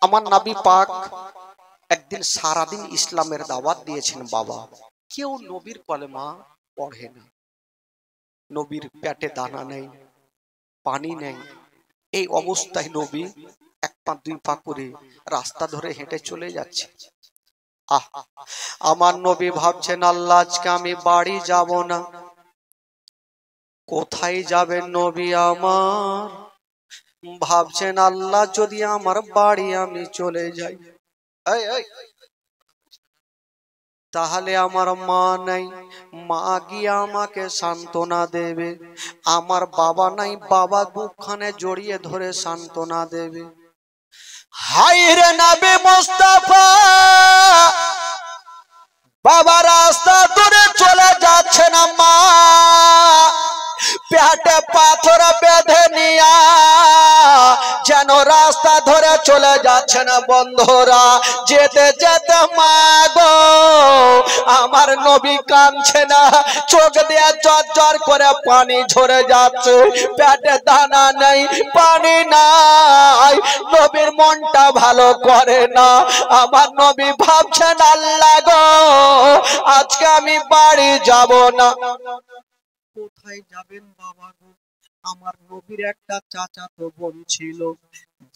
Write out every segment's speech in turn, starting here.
আমার নবী পাক একদিন সারাদিন ইসলামের দাওয়াত দিয়েছেন বাবা, কেউ নবীর কলেমা পড়ে না, নবীর পেটে দানা নেই, পানি নেই, এই অবস্থায় নবী এক পা দুই পা করে রাস্তা ধরে হেঁটে চলে যাচ্ছে। আমার নবী ভাবছেন আল্লাহ আজকে আমি বাড়ি যাব না। কোথায় যাবেন নবী আমার? ভাবছেন আল্লাহ যদি আমার বাড়ি আমি চলে যাই, তাহলে আমার মা নাই, মা গিয়ে আমাকে সান্ত্বনা দেবে। আমার বাবা নাই, বাবা বুকখানে জড়িয়ে ধরে সান্ত্বনা দেবে। হায় রে নবী মুস্তাফা, বাবা রাস্তা ধরে চলে যাচ্ছে না, মা পেটে পাথর বেঁধে নিয়া যেন রাস্তা ধরে চলে যাচ্ছে না। বন্ধুরা, যেতে যেতে মা গো আমার নবী কাঁদছে না, চোখ দিয়ে ঝরঝর করে পানি ঝরে যাচ্ছে, পেটে দানা নেই, পানি নাই, নবীর মনটা ভালো করে না। আমার নবী ভাবছেন আল্লাহ গো আজকে আমি বাড়ি যাব না। কোথায় যাবেন বাবা গো? আমার নবীর একটা চাচাতো বোন ছিল,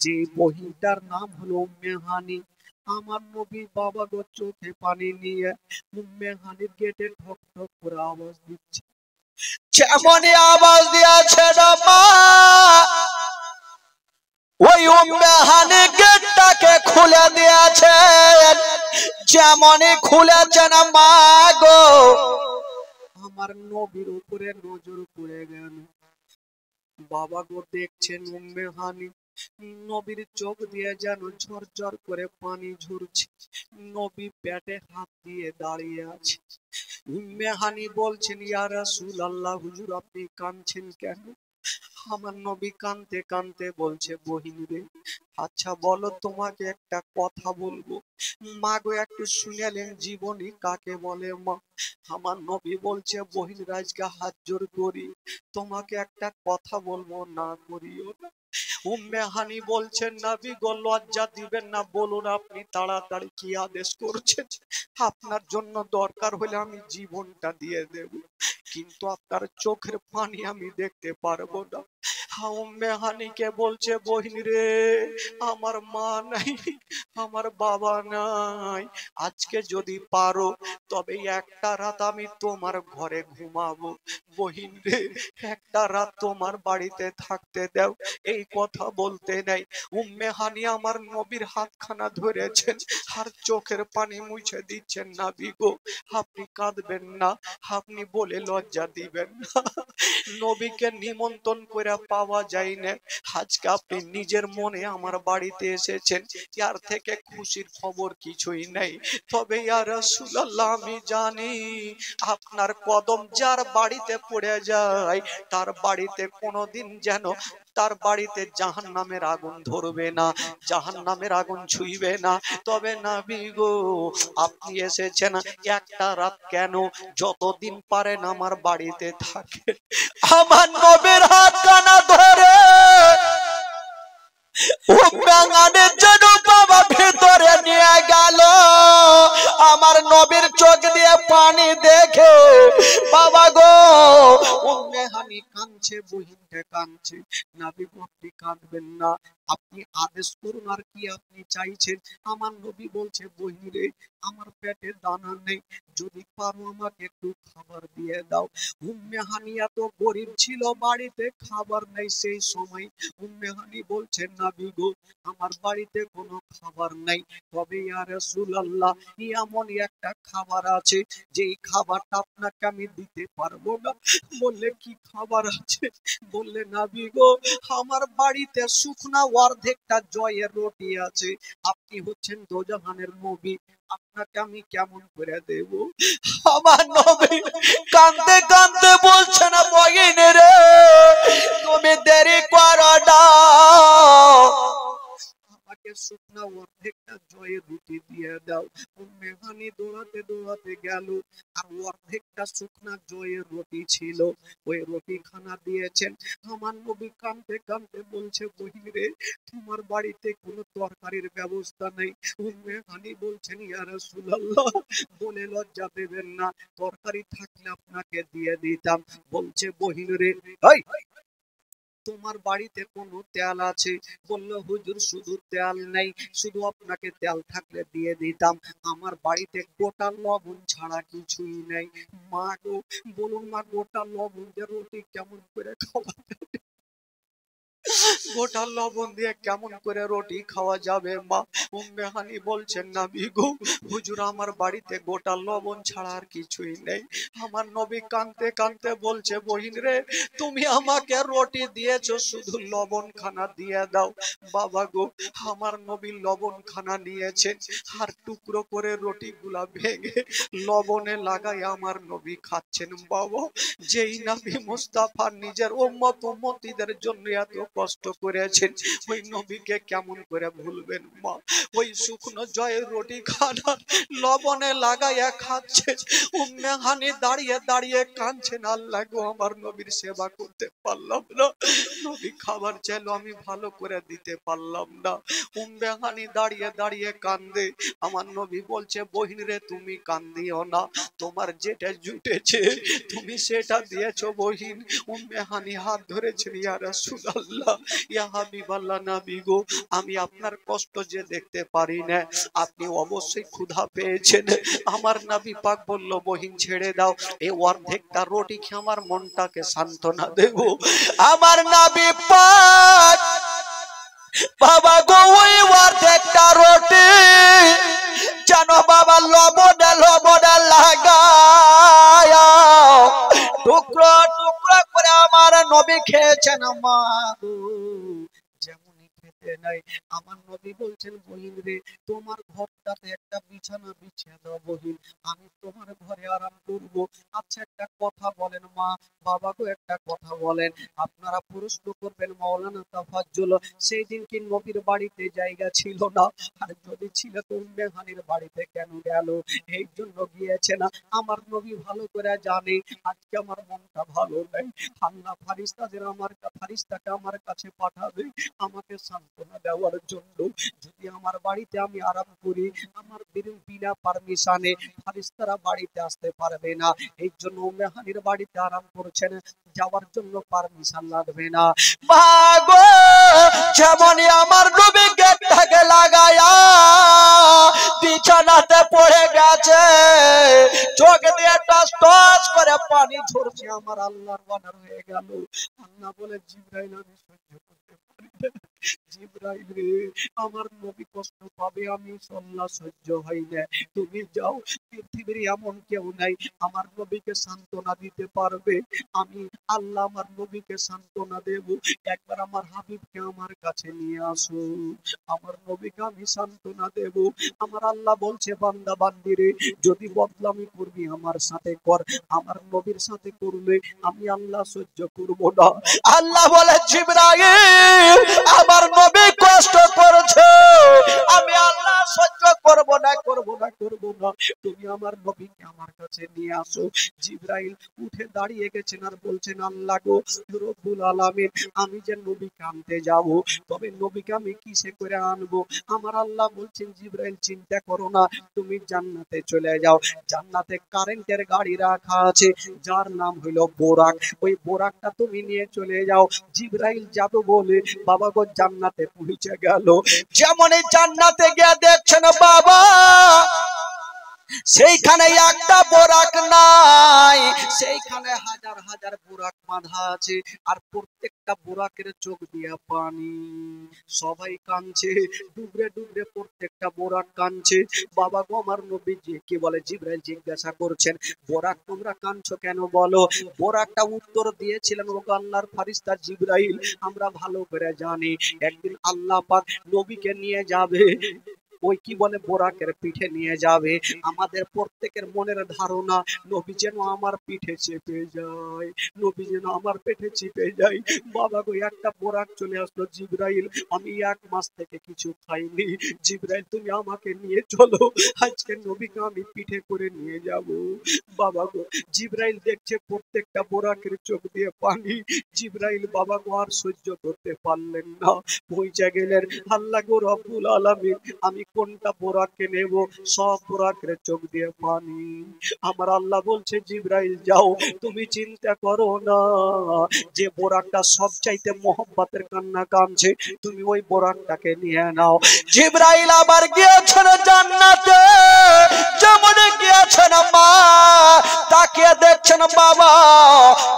যে বহিনটার নাম হলো উম্মে হানি। আমার নবী বাবা গো চোখে পানি নিয়ে উম্মে হানির গেটে ঠক ঠক করে আওয়াজ দিচ্ছে। যেমনই আওয়াজ দিয়েছে না মা, ওই উম্মে হানি গেটটাকে খুলে দিয়েছেন। যেমনই খুলেছেন মা গো আমার নবীর উপরে নজর পড়ে গেল। বাবা গো দেখছেন উম্মে হানি নবীর চোখ দিয়ে যেন ঝরঝর করে পানি ঝরছে, নবী পেটে হাত দিয়ে দাঁড়িয়ে আছে। উম্মে হানি বলছেন ইয়া রাসূলুল্লাহ, হুজুর আপনি কাঁদছেন কেন? আমার নবী কাঁদতে কাঁদতে বলছে বহিন রে, আচ্ছা বলো তোমাকে একটা কথা বলবো। মা গো একটু শুনেলেন জীবনী কাকে বলে মা? আমার নবী বলছে বহিন রাজকে হাত জোর করি, তোমাকে একটা কথা বলবো, না করিও না। উম্মে হানি বলছেন নবী গো লজ্জা দিবেন না, বলুন আপনি তাড়াতাড়ি কি আদেশ করছেন। আপনার জন্য দরকার হলে আমি জীবনটা দিয়ে দেব, কিন্তু আপনার চোখের পানি আমি দেখতে পারবো না। উম্মে হানিকে বলছে বহিন রে, আমার মা নাই, আমার বাবা নাই, আজকে যদি পারো তবে একটা রাত আমি তোমার ঘরে ঘুমাবো। বহিন রে, একটা রাত তোমার বাড়িতে থাকতে দাও। এই কথা বলতে নেই উম্মে হানি আমার নবীর হাতখানা ধরেছেন আর চোখের পানি মুছে দিচ্ছেন। নবী গো আপনি কাঁদবেন না, আপনি বলে লজ্জা দিবেন না, নবীকে নিমন্ত্রণ করে পাওয়া যায় না, আজকে আপনি নিজের মনে আমার বাড়িতে এসেছেন, ইয়ার থেকে খুশির খবর কিছুই নেই। তবে ইয়া রাসূলুল্লাহ আমি জানি আপনার কদম যার বাড়িতে পড়ে যায় তার বাড়িতে কোনোদিন যেন তার বাড়িতে জাহান্নামের আগুন ধরবে না, জাহান্নামের আগুন ছুঁইবে না। তবে নবী গো আপনি এসেছেন একটা রাত কেন, যতদিন পারেন আমার বাড়িতে থাকে। আমার নবীর হাত কানা ধরে ভেতরে নিয়ে গেল। আমার নবীর চোখ দিয়ে পানি দেখে বাবা গো উম্মে হানি কাঁদছে, বহিনটা কাঁদছে। নবী গো আপনি কাঁদবেন না, আপনি আদেশ করুন আর কি আপনি চাইছেন। আমার নবী বলছে বহিন রে, আমার পেটে দানা নেই, যদি পারো আমাকে একটু খাবার দিয়ে দাও। উম্মে হানি এত গরিব ছিল, বাড়িতে খাবার নেই। সেই সময় উম্মে হানি বলছেন নবী গো আমার বাড়িতে কোনো খাবার নাই, তবে ইয়া রাসূলুল্লাহ এমনই একটা খাবার আছে যেই খাবারটা আপনাকে আমি দিতে পারবো না। বললে কি খাবার আছে? বললে নবী গো আমার বাড়িতে শুকনা অর্ধেকটা জয়ের রুটি আছে, আপনি হচ্ছেন দোজাহানের নবী, আপনাকে আমি কেমন করে দেব? আমার নবী কাঁদতে কাঁদতে বলছে না বহিন রে তুমি দেরি করো না, আমাকে আমাকে শুকনা অর্ধেকটা জয়ের রুটি দিয়ে দাও। উম্মে হানি দৌড়াতে দৌড়াতে গেল, আর অর্ধেকটা শুকনা জয়ের রুটি ছিল, ওই রুটি খানা দিয়েছেন। আমার নবী কাঁদতে কাঁদতে বলছে, বহিন রে, তোমার বাড়িতে কোনো তরকারির ব্যবস্থা নেই? উম্মে হানি বলছেন, ইয়া রাসূলুল্লাহ, বলে লজ্জা দেবেন না, তরকারি থাকলে আপনাকে দিয়ে দিতাম। বলছে, বহিন রে, তোমার বাড়িতে কোনো তেল আছে? বললো, হুজুর শুধু তেল নেই, শুধু আপনাকে তেল থাকলে দিয়ে দিতাম, আমার বাড়িতে গোটা লবণ ছাড়া কিছুই নেই। মা গো, বলুন মা, গোটা লবণ দিয়ে রুটি কেমন করে খাওয়া যাবে? গোটা লবণ দিয়ে কেমন করে রুটি খাওয়া যাবে মা? উম্মে হানি বলছেন, নবী গো, হুজুর আমার বাড়িতে গোটা লবণ ছাড়া আর কিছুই নেই। আমার নবী কাঁদতে কাঁদতে বলছে, বহিন রে, তুমি আমাকে রুটি দিয়েছো, শুধু লবণ খানা দিয়ে দাও। বাবা গো, আমার নবী লবণ খানা নিয়েছেন, আর টুকরো করে রুটি গুলা ভেঙে লবণে লাগাই আমার নবী খাচ্ছেন। বাবা, যেই নবী মুস্তাফা নিজের উম্মত উম্মতীদের জন্য এত কষ্ট করেছেন, ওই নবীকে কেমন করে ভুলবেন মা? ওই শুকনো জয়ের রুটি খানা লবণে লাগাইয়া খাচ্ছে। উম্মে হানি দাঁড়িয়ে দাঁড়িয়ে কাঁদছেন, আল্লাহ গো, আমার নবীর সেবা করতে পারলাম না, নবী খাবার চাইলো, আমি ভালো করে দিতে পারলাম না। উম্মে হানি দাঁড়িয়ে দাঁড়িয়ে কান্দে। আমার নবী বলছে, বহিন রে, তুমি কান্দিও না, তোমার যেটা জুটেছে তুমি সেটা দিয়েছো বহিন। উম্মে হানি হাত ধরেছেন, ইয়া রাসূলুল্লাহ, ইয়া হাবিবাল্লাহ, নবী গো, আমি আপনার কষ্ট যে দেখতে পারি না, আপনি অবশ্যই ক্ষুধা পেয়েছেন। আমার নবী পাক বলল, বহিন ছেড়ে দাও, এই অর্ধেকটা রুটি খেয়ে আমার মনটাকে সান্ত্বনা দেব। আমার নবী পাক, বাবা গো, ওই অর্ধেকটা রুটি জানো বাবা লবণে লবণে লাগায়া টুকরো টুকরো করে আমার নবী খেয়েছেন। মা গো, যেমনই খেতে নাই, আমার নবী বলছেন, বহিন রে, তোমার ঘরটাতে একটা বিছানা বিছিয়ে দাও বহিন, আমি তোমার ঘরে আরাম করব। আচ্ছা একটা কথা বলেন মা, বাবা গো একটা কথা বলেন, আপনারা প্রশ্ন করবেন, মাওলানা তাফাজ্জুল, সেই দিন কি নবীর বাড়িতে জায়গা ছিল না? আর যদি ছিল তো উম্মে হানির বাড়িতে কেন গেল? এই জন্য গিয়েছে না। আমার নবী ভালো করে জানে আজকে আমার মনটা ভালো নেই, আল্লাহ ফারিস্তাকে আমার কাছে পাঠাবে আমাকে সান্ত্বনা দেওয়ার জন্য। যদি আমার বাড়িতে আমি আরাম করি, আমার বিনা পারমিশনে ফারিস্তারা বাড়িতে আসতে পারবে না। এই জন্য উম্মে হানির বাড়িতে আরাম করছেন, যাওয়ার জন্য পারমিশন লাগবে না। ভাগো, যেমনই আমার নবী গেটটাকে লাগায়া বিছানাতে পড়ে গেছে, চোখ দিয়ে টস টস করে পানি ঝরছে, আমার আল্লাহর বানার হয়ে গেল। আল্লাহ বলে, জিবরাইল, আমি সহ্য করতে পারি না। জিবরাইল রে, আমার নবী কষ্ট পাবে, আমি সল্লা সহ্য হয় না, তুমি যাও, পৃথিবীর এমন কেউ নাই আমার নবীকে সান্ত্বনা দিতে পারবে, আমি আল্লাহ আমার নবীকে সান্ত্বনা দেব। একবার আমার হাবিবকে আমার কাছে নিয়ে আসো, আমার নবীকে আমি সান্ত্বনা দেব। আমার আল্লাহ বলছে, বান্দা বান্দি রে, যদি বদলামি করবি আমার সাথে কর, আমার নবীর সাথে করলে আমি আল্লাহ সহ্য করব না। আল্লাহ বলে, জিবরাইল, আমার নবী কষ্ট করছে, আমি আল্লাহ সহ্য করব না, করব না, করব না, তুমি আমার নবীকে আমার কাছে নিয়ে আসো। জিবরাইল উঠে দাঁড়িয়ে গেছেন আর বলছেন, আল্লাহ গো রব্বুল আলামিন, আমি যে নবীকে আনতে যাব, তবে নবীকে আমি কিসে করে আনবো? আমার আল্লাহ বলছেন, জিবরাইল চিন্তা করো না, তুমি জান্নাতে চলে যাও, জান্নাতে কারেন্টের গাড়ি রাখা আছে, যার নাম হলো বোরাক, ওই বোরাকটা তুমি নিয়ে চলে যাও। জিবরাইল যাবে বলে বাবা গো জান্নাতে পৌঁছে গেল। যেমনই জান্নাতে গিয়ে দেখছেন বাবা, সেইখানে একটা বোরাক নাই, সেইখানে হাজার হাজার বোরাক বাঁধা আছে, আর প্রত্যেকটা বোরাকের চোখ দিয়ে পানি, সবাই কাঁদছে, ডুবরে ডুবরে প্রত্যেকটা বোরাক কাঁদছে। বাবা গো আমার নবীজি কি বলে, জিবরাইল জিজ্ঞাসা করছেন, বোরাক তোমরা কাঁদছো কেন বলো? বোরাকটা উত্তর দিয়েছিলেন, ও আল্লাহর ফারিস্তা জিবরাইল, আমরা ভালো করে জানি একদিন আল্লাহ পাক নবীকে নিয়ে যাবে ওই কি বলে বোরাকের পিঠে নিয়ে যাবে। আমাদের প্রত্যেকের মনের ধারণা নবী যেন আমার পিঠে চেপে যায়, নবী যেন আমার পেটে চেপে যায়। বাবা গো, একটা বোরাক চলে আসলো জিবরাইল, আমি 1 মাস থেকে কিছু খাইনি, জিবরাইল তুমি আমাকে নিয়ে চলো, আজকে নবীকে আমি পিঠে করে নিয়ে যাব। বাবা গো, জিবরাইল দেখছে প্রত্যেকটা বোরাকের চোখ দিয়ে পানি। জিবরাইল বাবা গো আর সহ্য করতে পারলেন না, পৌঁছে গেলেন, আল্লাহ গো রব্বুল আলামিন আমি কোনটা বোরাককে নেব, সব বোরাকের চোখ দিয়ে পানি। আমার আল্লাহ বলছে জিবরাইল যাও, তুমি চিন্তা করো না, যে বোরাকটা সবচাইতে মোহব্বতের কান্না কাঁদছে তুমি ওই বোরাকটাকে নিয়ে নাও। জিবরাইল আবার গিয়েছেন জান্নাতে, যেমন গিয়েছেন মা তাকিয়ে দেখছেন বাবা,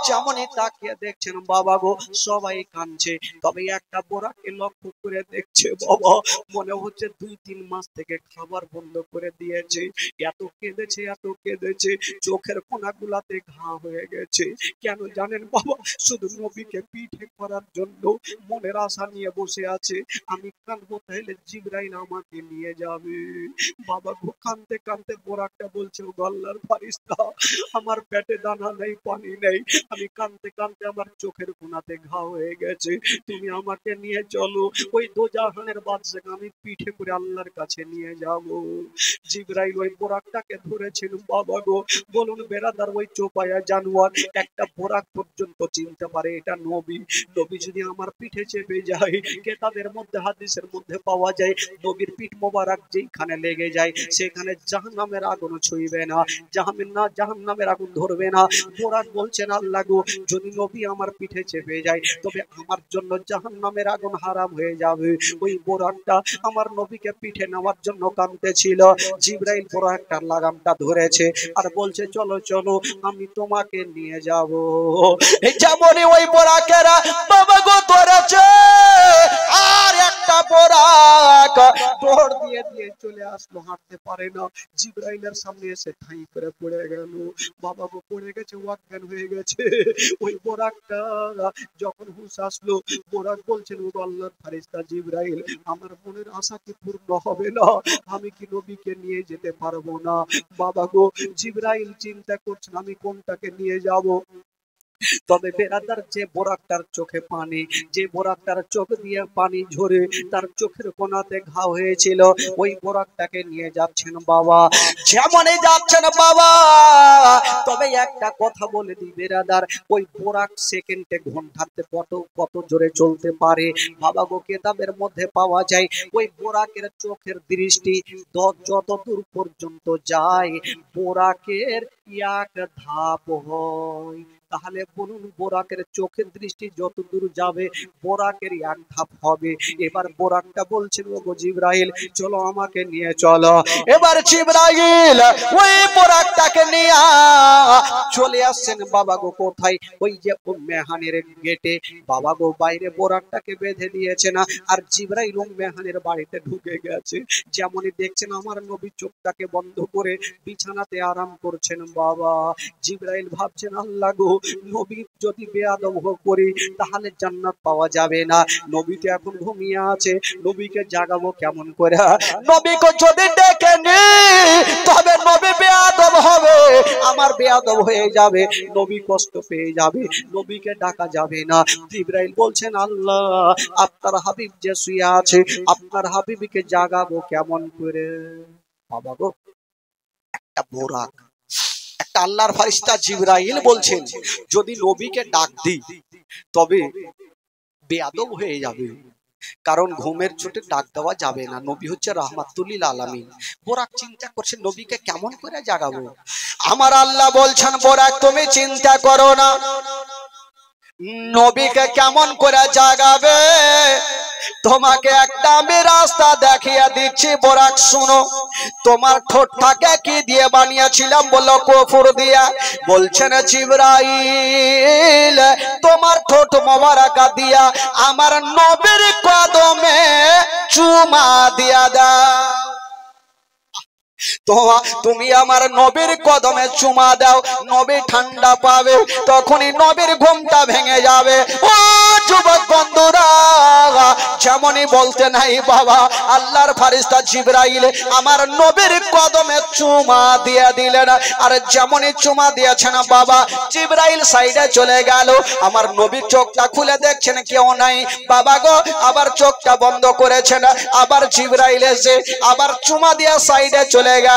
যেমনই তাকিয়ে দেখছেন বাবা গো সবাই কাঁদছে, তবে একটা বোরাকে লক্ষ্য করে দেখছে বাবা, মনে হচ্ছে 2-3 মাস থেকে খাবার বন্ধ করে দিয়েছে, এত কেঁদেছে এত কেঁদেছে, চোখের কোনাগুলাতে ঘা হয়ে গেছে। কেন জানেন বাবা? শুধু নবীকে পিঠে করার জন্য মনের আশা নিয়ে বসে আছে, আমি কাঁদবো তাহলে জিবরাইল আমাকে নিয়ে যাবে। বাবা গো কাঁদতে কাঁদতে বোরাকটা বলছে ও আল্লাহর ফারিস্তা, আমার পেটে দানা নেই পানি নেই, আমি কাঁদতে কাঁদতে আমার চোখের কোনাতে ঘা হয়ে গেছে, তুমি আমাকে নিয়ে চলো, ওই দোজাহানের বাদশাকে আমি পিঠে করে আল্লাহর কাছে নিয়ে যাব। জিবরাইল ওই বোরাকটাকে ধরেছিল বাবা গো, বলুন বেরাদার ওই চোপায়া জানোয়ার একটা বোরাক পর্যন্ত চিনতে পারে এটা নবী। নবী যদি আমার পিঠে চেপে যায়, কেতাবের মধ্যে হাদিসের মধ্যে পাওয়া যায় নবীর পিঠ মোবারক যেখানে লেগে যায় সেখানে জাহান্নামের আগুন ছুঁইবে না, জাহান্নামের আগুন ধরবে না। বোরাক বলছেন আল্লাহ গো যদি নবী আমার পিঠে চেপে যায় তবে আমার জন্য জাহান্নামের আগুন হারাম হয়ে যাবে। ওই বোরাকটা আমার নবীকে পিঠে নেওয়ার জন্য কাঁদতেছিল, জিবরাইল বোরাকটার লাগামটা ধরেছে আর বলছে চলো চলো আমি তোমাকে নিয়ে যাব। যেমনই ওই বোরাকেরা বাবা গো ধরেছে, আর একটা বোরাক দৌড় দিয়ে দিয়ে চলে আসলো, হাঁটতে পারে না, জিবরাইলের সামনে এসে ঠাই করে পড়ে গেল, বাবা গো পড়ে গেছে, অজ্ঞান হয়ে গেছে। ওই বোরাকটা যখন হুঁশ আসলো, বোরাক বলছেন ও আল্লাহর ফারিস্তা জিবরাইল আমার মনের আশা কি পূর্ণ হবে না, আমি কি নবীকে নিয়ে যেতে পারবো না। বাবা গো জিবরাইল চিন্তা করছেন আমি কোনটাকে নিয়ে যাব। তবে বেরাদার যে বোরাকটার চোখে পানি, যে বোরাকটার চোখ দিয়ে পানি ঝরে তার চোখের কোনাতে ঘা হয়েছিল, ওই বোরাকটাকে নিয়ে যাচ্ছেন বাবা। যেমনই যাচ্ছেন বাবা, তবে একটা কথা বলে দিই বেরাদার, ওই বোরাক সেকেন্ডে ঘন্টাতে কত কত জোরে চলতে পারে বাবা গো, কেতাবের মধ্যে পাওয়া যায় ওই বোরাকের চোখের দৃষ্টি যত দূর পর্যন্ত যায় বোরাকের 1 ধাপ হয়। তাহলে বলুন বোরাকের চোখের দৃষ্টি যত দূর যাবে বোরাকের 1 ধাপ হবে। এবার বোরাকটা বলছেন ও গো জিবরাইল চলো আমাকে নিয়ে চলো। এবার জিবরাইল ওই বোরাকটাকে নিয়ে চলে আসছেন বাবা গো কোথায়, ওই যে উম্মেহানের গেটে। বাবা গো বাইরে বোরাকটাকে বেঁধে দিয়েছে না, আর জিবরাইল উম্মেহানের বাড়িতে ঢুকে গেছে। যেমনই দেখছেন আমার নবী চোখটাকে বন্ধ করে বিছানাতে আরাম করছেন বাবা। জিবরাইল ভাবছেন আল্লাহ গো নবী যদি বেয়াদব করি তাহলে জান্নাত পাওয়া যাবে না, নবী তো এখন ঘুমিয়ে আছে, নবীকে জাগাবো কেমন করে, নবীকে যদি ডেকে নি তবে নবী বেয়াদব হবে, আমার বেয়াদব হয়ে যাবে, নবী কষ্ট পেয়ে যাবে, নবীকে ডাকা যাবে না। জিবরাইল বলছেন আল্লাহ আপনার হাবিব যে শুয়ে আছে আপনার হাবিবকে জাগাবো কেমন করে। বাবা গো একটা বোরাক, একটা আল্লাহর ফারিস্তা জিবরাইল বলছেন যদি নবীকে ডাক দিই তবে বেয়াদব হয়ে যাবে, কারণ ঘুমের চোটে ডাক দেওয়া যাবে না, নবী হচ্ছে রাহমাতুল লিল আলামিন। বোরাক চিন্তা করছে নবীকে কেমন করে জাগাবো। আমার আল্লাহ বলছেন বোরাক তুমি চিন্তা করো না, নবীকে কেমন করে জাগাবে তোমাকে একটা আমি রাস্তা দেখিয়ে দিচ্ছি। বোরাক শুনো, তোমার ঠোঁটটাকে কি দিয়ে বানিয়েছিলাম বলো? কফুর দিয়া। বলছেন জিবরাইল তোমার ঠোঁট মোবারকা দিয়া আমার নবীর কদমে চুমা দিয়া দাও। তুমি আমার নবীর কদমে চুমা দাও, নবী ঠান্ডা পাবে, তখনই নবীর ঘুমটা ভেঙে যাবে। ও যুবক বন্ধুরা, যেমনই বলতে নাই বাবা, আল্লাহর ফারিস্তা জিবরাইল আমার নবীর কদমে চুমা দিয়ে দিলেন। আর যেমনই চুমা দিয়েছেন বাবা, জিবরাইল সাইডে চলে গেল। আমার নবীর চোখটা খুলে দেখছেন কেউ নাই বাবা গো, আবার চোখটা বন্ধ করেছেন। আবার জিবরাইল এসে আবার চুমা দিয়ে সাইডে চলে গেল।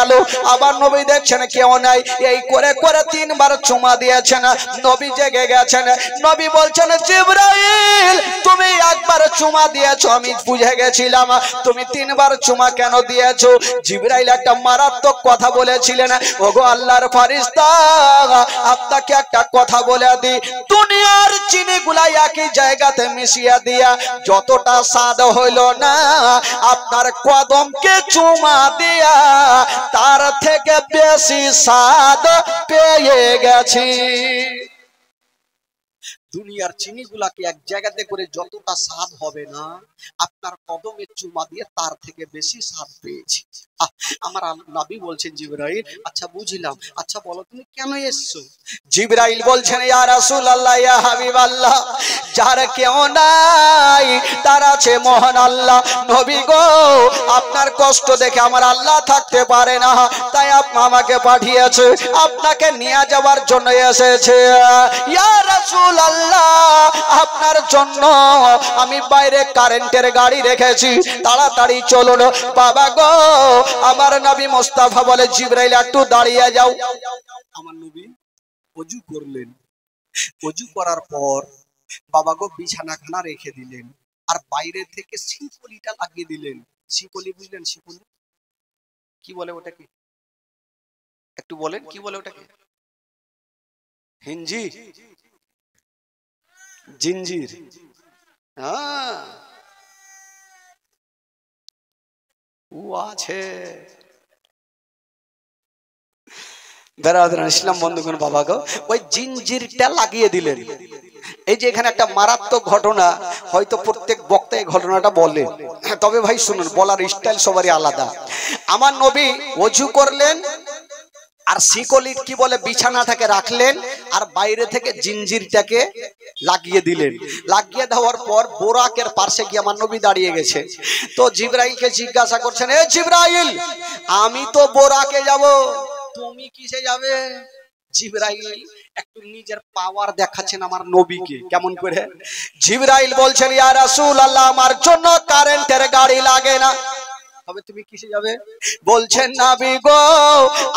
আবার নবী দেখছেন কেউ নাই, এই করে করে তিনবার চুমা দিয়েছেন। নবী জেগে গেছেন। নবী বলছেন, জিবরাইল তুমি একবার চুমা দিয়েছো, আমি বুঝে গেছিলাম। তুমি তিনবার চুমা কেন দিয়েছো? জিবরাইল একটা মারাত্মক কথা বলেছিলেন। ওগো আল্লাহর ফারিস্তা, আপনাকে একটা কথা বলে দিই, দুনিয়ার চিনিগুলা একই জায়গাতে মিশিয়ে দিয়া যতটা স্বাদ হইল না, আপনার কদমকে চুমা দিয়া তার থেকে বেশি স্বাদ পেয়ে গেছি। দুনিয়ার চিনিগুলাকে এক জায়গাতে করে যতটা স্বাদ হবে না, আপনার কদমে চুমা দিয়ে তার থেকে বেশি স্বাদ পেয়েছি। আমার নবী বলছেন, জিবরাইল আচ্ছা বুঝলাম, আচ্ছা বলো তুমি কেন এসছো? জিবরাইল বলছেন, ইয়া রাসূলুল্লাহ, ইয়া হাবিবাল্লাহ, যার কেউ নাই তার আছে মহান আল্লাহ। নবী গো, আপনার কষ্ট দেখে আমার আল্লাহ থাকতে পারে না, তাই আপনি আমাকে পাঠিয়েছে, আপনাকে নিয়ে যাওয়ার জন্য এসেছে। ইয়া রাসূলুল্লাহ, আপনার জন্য আমি বাইরে কারেন্টের গাড়ি রেখেছি, তাড়াতাড়ি চলুন। বাবা গো, আমার নবী মুস্তাফা বলে, জিবরাইল একটু দাঁড়িয়ে যাও। আমার নবী ওযু করলেন। ওযু করার পর বাবা গো বিছানাখানা রেখে দিলেন, আর বাইরে থেকে শিকলিটা লাগিয়ে দিলেন। শিকলি বুঝলেন? শিকলি কি বলে ওটাকে? একটু বলেন কি বলে ওটাকে? হিঞ্জি, জিঞ্জির। হ্যাঁ, ও আছে। বেরাদারান ইসলাম বন্ধুগণ, বাবা গো ওই জিঞ্জিরটা লাগিয়ে দিলেন। এই যে এখানে একটা মারাত্মক ঘটনা, হয়তো প্রত্যেক বক্তা এই ঘটনাটা বলে, তবে ভাই শুনুন, বলার স্টাইল সবারই আলাদা। আমার নবী ওযু করলেন, আর শিকলি কি বলে বিছানাটাকে রাখলেন, আর বাইরে থেকে জিঞ্জিরটাকে লাগিয়ে দিলেন। লাগিয়ে দেওয়ার পর বোরাকের পাশে গিয়ে আমার নবী দাঁড়িয়ে গেছে। তো জিবরাইলকে জিজ্ঞাসা করছেন, এ জিবরাইল, আমি তো বোরাকে যাব, তুমি কিসে যাবে? জিবরাইল একটু নিজের পাওয়ার দেখাচ্ছেন আমার নবীকে। কেমন করে? জিবরাইল বলছেন, ইয়া রাসূলুল্লাহ, আমার জন্য কারেন্টের গাড়ি লাগে না, তবে তুমি কিসে যাবে? বলছেন, নবী গো,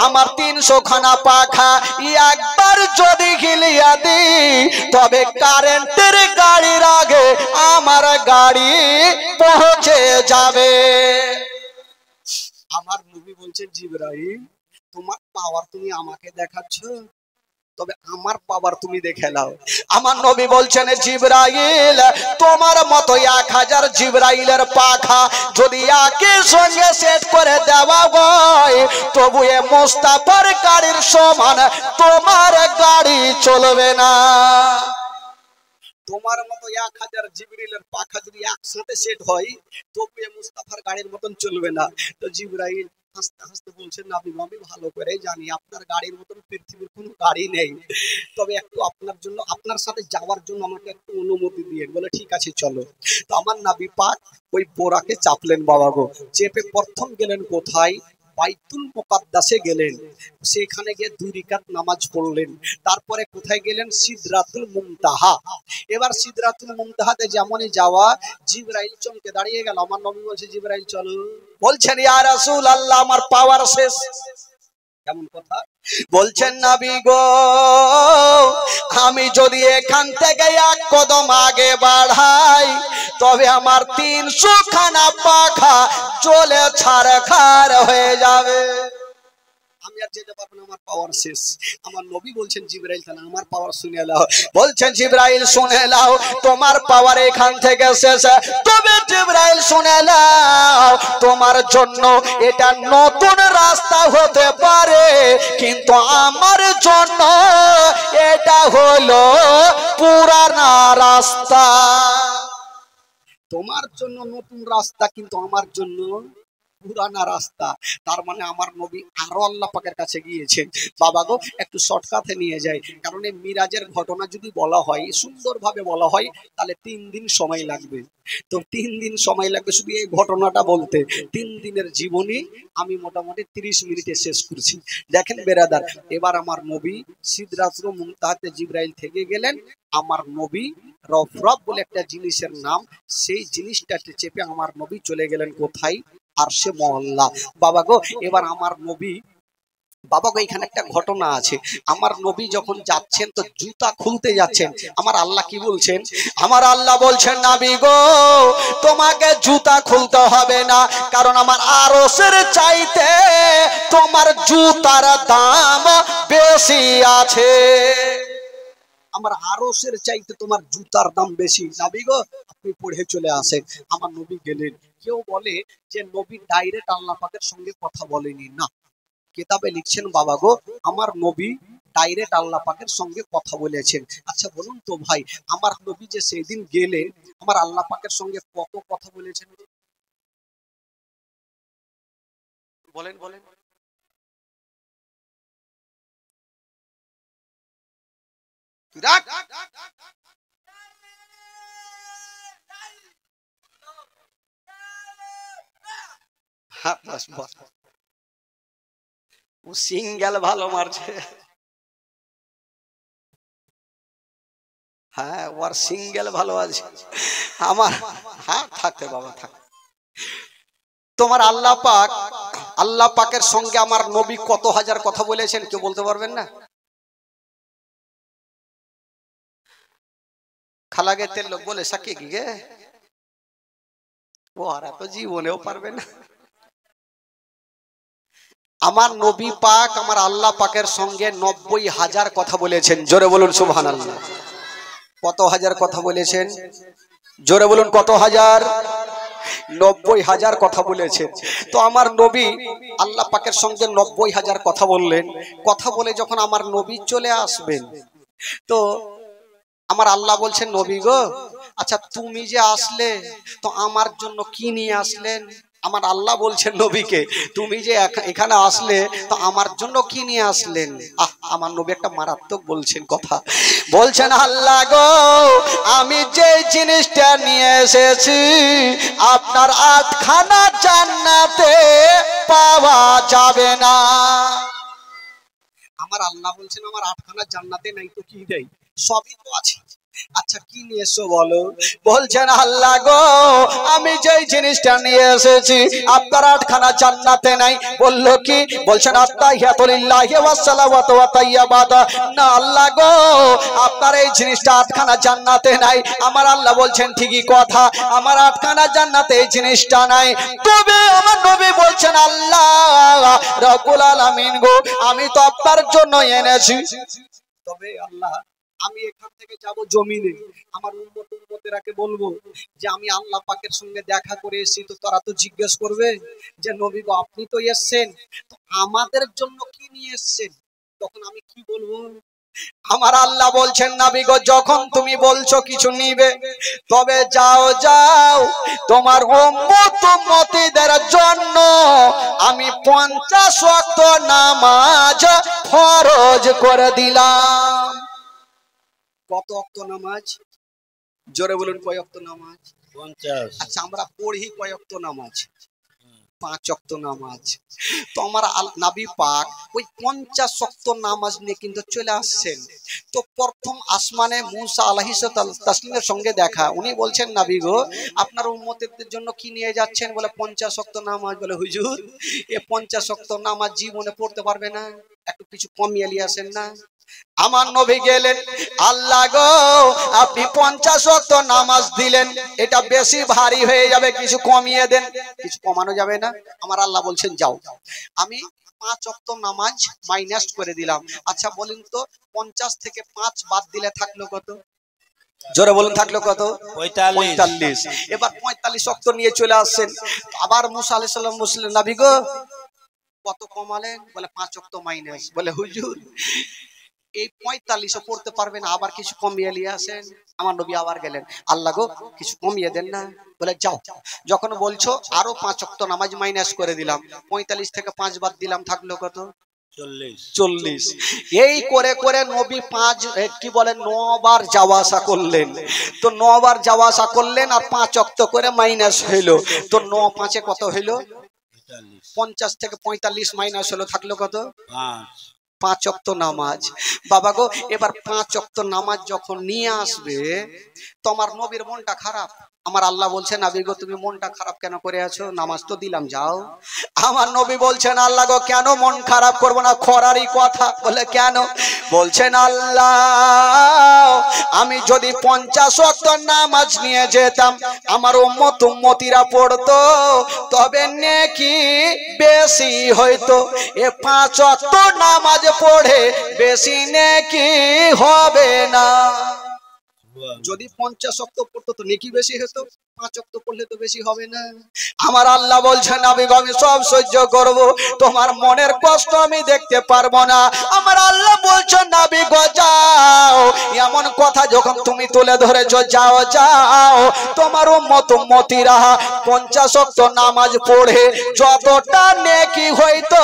আমার 300 খানা পাখা একবার যদি হিলিয়া দিই, তবে কারেন্টের গাড়ির আগে আমার গাড়ি পৌঁছে যাবে। আমার নবী বলছেন, জিবরাইল তোমার পাওয়ার তুমি আমাকে দেখাচ্ছ, তবে আমার পাওয়ার তুমি দেখে নাও। আমার নবী বলছেন, জিবরাইল তোমার মতো 1000 জিবরাইলের পাখা যদি একই সঙ্গে সেট করে দেওয়া হয়, তবু এ মুস্তাফার গাড়ির সমান তোমার গাড়ি চলবে না। তোমার মতো 1000 জিবরাইলের পাখা যদি একসাথে সেট হয়, তবু এ মুস্তাফার গাড়ির মতন চলবে না। তো জিবরাইল হাসতে হাসতে বলছেন, নবী আমি ভালো করে জানি আপনার গাড়ির মতন পৃথিবীর কোনো গাড়ি নেই, তবে একটু আপনার জন্য, আপনার সাথে যাওয়ার জন্য আমাকে একটু অনুমতি দিয়ে। বলে ঠিক আছে চলো। তো আমার নবী পাক ওই বোরাকে চাপলেন বাবা গো। চেপে প্রথম গেলেন কোথায়? বাইতুল মুকাদ্দাসে গেলেন। সেখানে গিয়ে 2 রাকাত নামাজ পড়লেন। তারপরে কোথায় গেলেন? সিদরাতুল মুনতাহা। এবার সিদরাতুল মুনতাহাতে যেমনই যাওয়া, জিবরাইল চমকে দাঁড়িয়ে গেল। আমার নবী বলছে, জিবরাইল চলো। বলছেন, ইয়া রাসূলুল্লাহ, আমার পাওয়ার শেষ। কেমন কথা বলছেন? নবী গো, আমি যদি এখান থেকে এক কদম আগে বাড়াই, তবে আমার 300 খানা পাখা চলে ছারখার হয়ে যাবে। আমি আর যেতে পারবো না, আমার পাওয়ার শেষ। আমার নবী বলছেন, জিবরাইল তাহলে আমার পাওয়ার শুনে নাও। বলছেন, জিবরাইল শুনে নাও, তোমার পাওয়ার এখান থেকে শেষ। তবে জিবরাইল শুনে নাও, তোমার জন্য এটা নতুন রাস্তা হতে পারে, কিন্তু আমার জন্য এটা হলো পুরানা রাস্তা। তোমার জন্য নতুন রাস্তা, কিন্তু আমার জন্য পুরানা রাস্তা, তার মানে আমার নবী আরো আল্লাহ পাকের কাছে গিয়েছেন। বাবা গো একটু শর্টকাটে নিয়ে যায়, কারণ এই মিরাজের ঘটনা যদি বলা হয়, সুন্দরভাবে বলা হয়, তাহলে 3 দিন সময় লাগবে। তো 3 দিন সময় লাগবে শুধু এই ঘটনাটা বলতে। 3 দিনের জীবনী আমি মোটামুটি 30 মিনিটে শেষ করছি। দেখেন বেরাদার, এবার আমার নবী সিদরাতুল মুনতাহাতে জিবরাইল থেকে গেলেন। আমার নবী রফরফ বলে একটা জিনিসের নাম, সেই জিনিসটাতে চেপে আমার নবী চলে গেলেন কোথায়? আরশে মহল্লা। বাবা গো এবার আমার নবী, বাবা গো এখানে একটা ঘটনা আছে। আমার নবী যখন যাচ্ছেন তো জুতা খুলতে যাচ্ছেন, আমার আল্লাহ কি বলছেন? আমার আল্লাহ বলছেন নবী গো তোমাকে জুতা খুলতে হবে না, কারণ আমার আরশের চাইতে তোমার জুতার দাম বেশি আছে। আমার আরশের চাইতে তোমার জুতার দাম বেশি। নবী গো আপনি পড়ে চলে আসেন। আমার নবী গেলেন। কেউ বলে যে নবী ডাইরেক্ট আল্লাহ পাকের সঙ্গে কথা বলেনি, না, কিতাবে লিখছেন বাবা গো আমার নবী ডাইরেক্ট আল্লাহ পাকের সঙ্গে কথা বলেছেন। আচ্ছা বলুন তো ভাই, আমার নবী যে সেদিন গেলেন আমার আল্লাহ পাকের সঙ্গে কত কথা বলেছেন? বলেন বলেন। ও সিঙ্গেল ভালো মারছে। হ্যাঁ ওর সিঙ্গেল ভালো আছে। আমার হ্যাঁ থাকতে বাবা থাক। তোমার আল্লাহ পাক, আল্লাহ পাকের সঙ্গে আমার নবী কত হাজার কথা বলেছেন কেউ বলতে পারবেন না? খালাগেতের লোক বলে সাকি কি গে ওরা তো জীবনেও পারবে না। আমার নবী পাক আমার আল্লাহ পাকের সঙ্গে 90,000 কথা বলেছেন। জোরে বলুন সুবহানাল্লাহ। কত হাজার কথা বলেছেন? জোরে বলুন কত হাজার? 90,000 কথা বলেছেন। তো আমার নবী আল্লাহ পাকের সঙ্গে 90,000 কথা বললেন। কথা বলে যখন আমার নবী চলে আসবেন, তো আমার আল্লাহ বলছেন নবী গো আচ্ছা তুমি যে আসলে তো আমার জন্য কি নিয়ে আসলেন? আমার আল্লাহ বলছেন নবীকে তুমি যে এখানে আসলে তো আমার জন্য কি নিয়ে আসলেন? আমার নবী একটা মারাত্মক বলছেন কথা, বলছেন আল্লাহ গো আমি যে জিনিসটা নিয়ে এসেছি আপনার 8খানা জান্নাতে পাওয়া যাবে না। আমার আল্লাহ বলছেন আমার 8খানা জান্নাতে নাই তো কি দেয়? সবই তো আছে। আচ্ছা কি নিয়ে এসো বলো? বলছেন আল্লাহ গো আমি যেই জিনিসটা নিয়ে এসেছি আপনার 8খানা জান্নাতে নাই। বললো কি? বলছেন আত্তাহিয়াতু লিল্লাহি ওয়াস সালাওয়াতু ওয়া তাইয়্যিবাত। না আল্লাহ গো আপনার এই জিনিসটা 8খানা জান্নাতে নাই। আমার আল্লাহ বলছেন ঠিকই কথা, আমার 8খানা জান্নাতে এই জিনিসটা নাই। তবে আমার নবী বলছেন আল্লাহ রব্বুল আলামিন গো আমি তো আপনার জন্য এনেছি। তবে আল্লাহ আমি এখান থেকে যাব জমিনে, আমার উম্মতেরাকে বলবো যে আমি আল্লাহ পাকের সঙ্গে দেখা করে এসেছি, তো তারা তো জিজ্ঞেস করবে যে নবী গো আপনি তো এসেছেন তো আমাদের জন্য কি নিয়ে এসেছেন? তখন আমি কি বলবো? আমার আল্লাহ বলছেন নবী গো যখন তুমি বলছো কিছু নিবে তবে যাও যাও তোমার উম্মতদের জন্য আমি 50 ওয়াক্ত নামাজ ফরজ করে দিলাম। কত ওয়াক্ত নামাজ? জোরে বলুন কয় ওয়াক্ত নামাজ? 50। আচ্ছা আমরা পড়ি কয় ওয়াক্ত নামাজ? 5 ওয়াক্ত নামাজ। তো আমার নবী পাক ওই 50 ওয়াক্ত নামাজ নিয়ে কিন্তু চলে আসছেন। তো প্রথম আসমানে মুসা আলাইহিস তাসলিমের সঙ্গে দেখা, উনি বলছেন নবী গো আপনার উম্মতের জন্য কি নিয়ে যাচ্ছেন? বলে 50 ওয়াক্ত নামাজ। বলে হুজুর এ 50 ওয়াক্ত নামাজ জীবনে পড়তে পারবে না, একটু কিছু কমিয়ে নিয়ে আসেন না। আমার নবী গেলেন, আল্লাহ গো আপনি 50 ওয়াক্ত নামাজ দিলেন এটা বেশি ভারী হয়ে যাবে, কিছু কমিয়ে দেন। কিছু কমানো যাবে না? আমার আল্লাহ বলছেন যাও আমি 5 ওয়াক্ত নামাজ মাইনাস করে দিলাম। আচ্ছা বলেন তো 50 থেকে 5 বাদ দিলে থাকলো কত? জোরে বলুন থাকলো কত? 45। এবার 45 ওয়াক্ত নিয়ে চলে আসছেন। আবার মুসা আলাইহিস সালাম বললেন নবী গো কত কমালেন? বলে 5 ওয়াক্ত মাইনাস। বলে হুজুর এই 45 পড়তে পারবেন, আবার কিছু কমিয়ে নিয়ে আসেন। আমার নবী আবার গেলেন, আল্লাহ গো কিছু কমিয়ে দেন না। বলে যাও, যখন বলছো আরো 5 ওয়াক্ত নামাজ মাইনাস করে দিলাম, 45 থেকে 5 বাদ দিলাম, থাকলো কত? 40। এই করে করে নবী 9 বার যাওয়া আসা করলেন। তো 9 বার যাওয়া আসা করলেন আর 5 ওয়াক্ত করে মাইনাস হইলো। তো 9 5 কত হইলো? 50 থেকে 45 মাইনাস হলো, থাকলো কত? 5 ওয়াক্ত নামাজ। বাবা গো, এবার 5 ওয়াক্ত নামাজ যখন নিয়ে আসবে, তোমার নবীর মনটা খারাপ। আমার আল্লাহ বলছেন, নবী গো তুমি মনটা খারাপ কেন করে আছো? নামাজ তো দিলাম, যাও। আমার নবী বলছেন, আল্লাহ গো কেন মন খারাপ করব না? খরারই কথা। বলে কেন? বলছেন, আল্লাহ আমি যদি 50 ওয়াক্ত নামাজ নিয়ে যেতাম, আমার উম্মত উম্মতিরা পড়তো, তবে নেকি বেশি হইতো। এ 5 ওয়াক্ত নামাজ পড়ে বেশি নেকি হবে না। যদি 50 ওয়াক্ত পড়তো তো নেকি বেশি হতো, 5 ওয়াক্ত পড়লে তো বেশি হবে না। আমার আল্লাহ বলছেন, নবী গো আমি সব সহ্য করব, তোমার মনের কষ্ট আমি দেখতে পারবো না। আমার আল্লাহ বলছেন, নবী গো যাও, এমন কথা যখন তুমি তুলে ধরেছো, যাও যাও। তোমার উম্মত উম্মতিরা 50 ওয়াক্ত নামাজ পড়ে যতটা নেকি হইতো,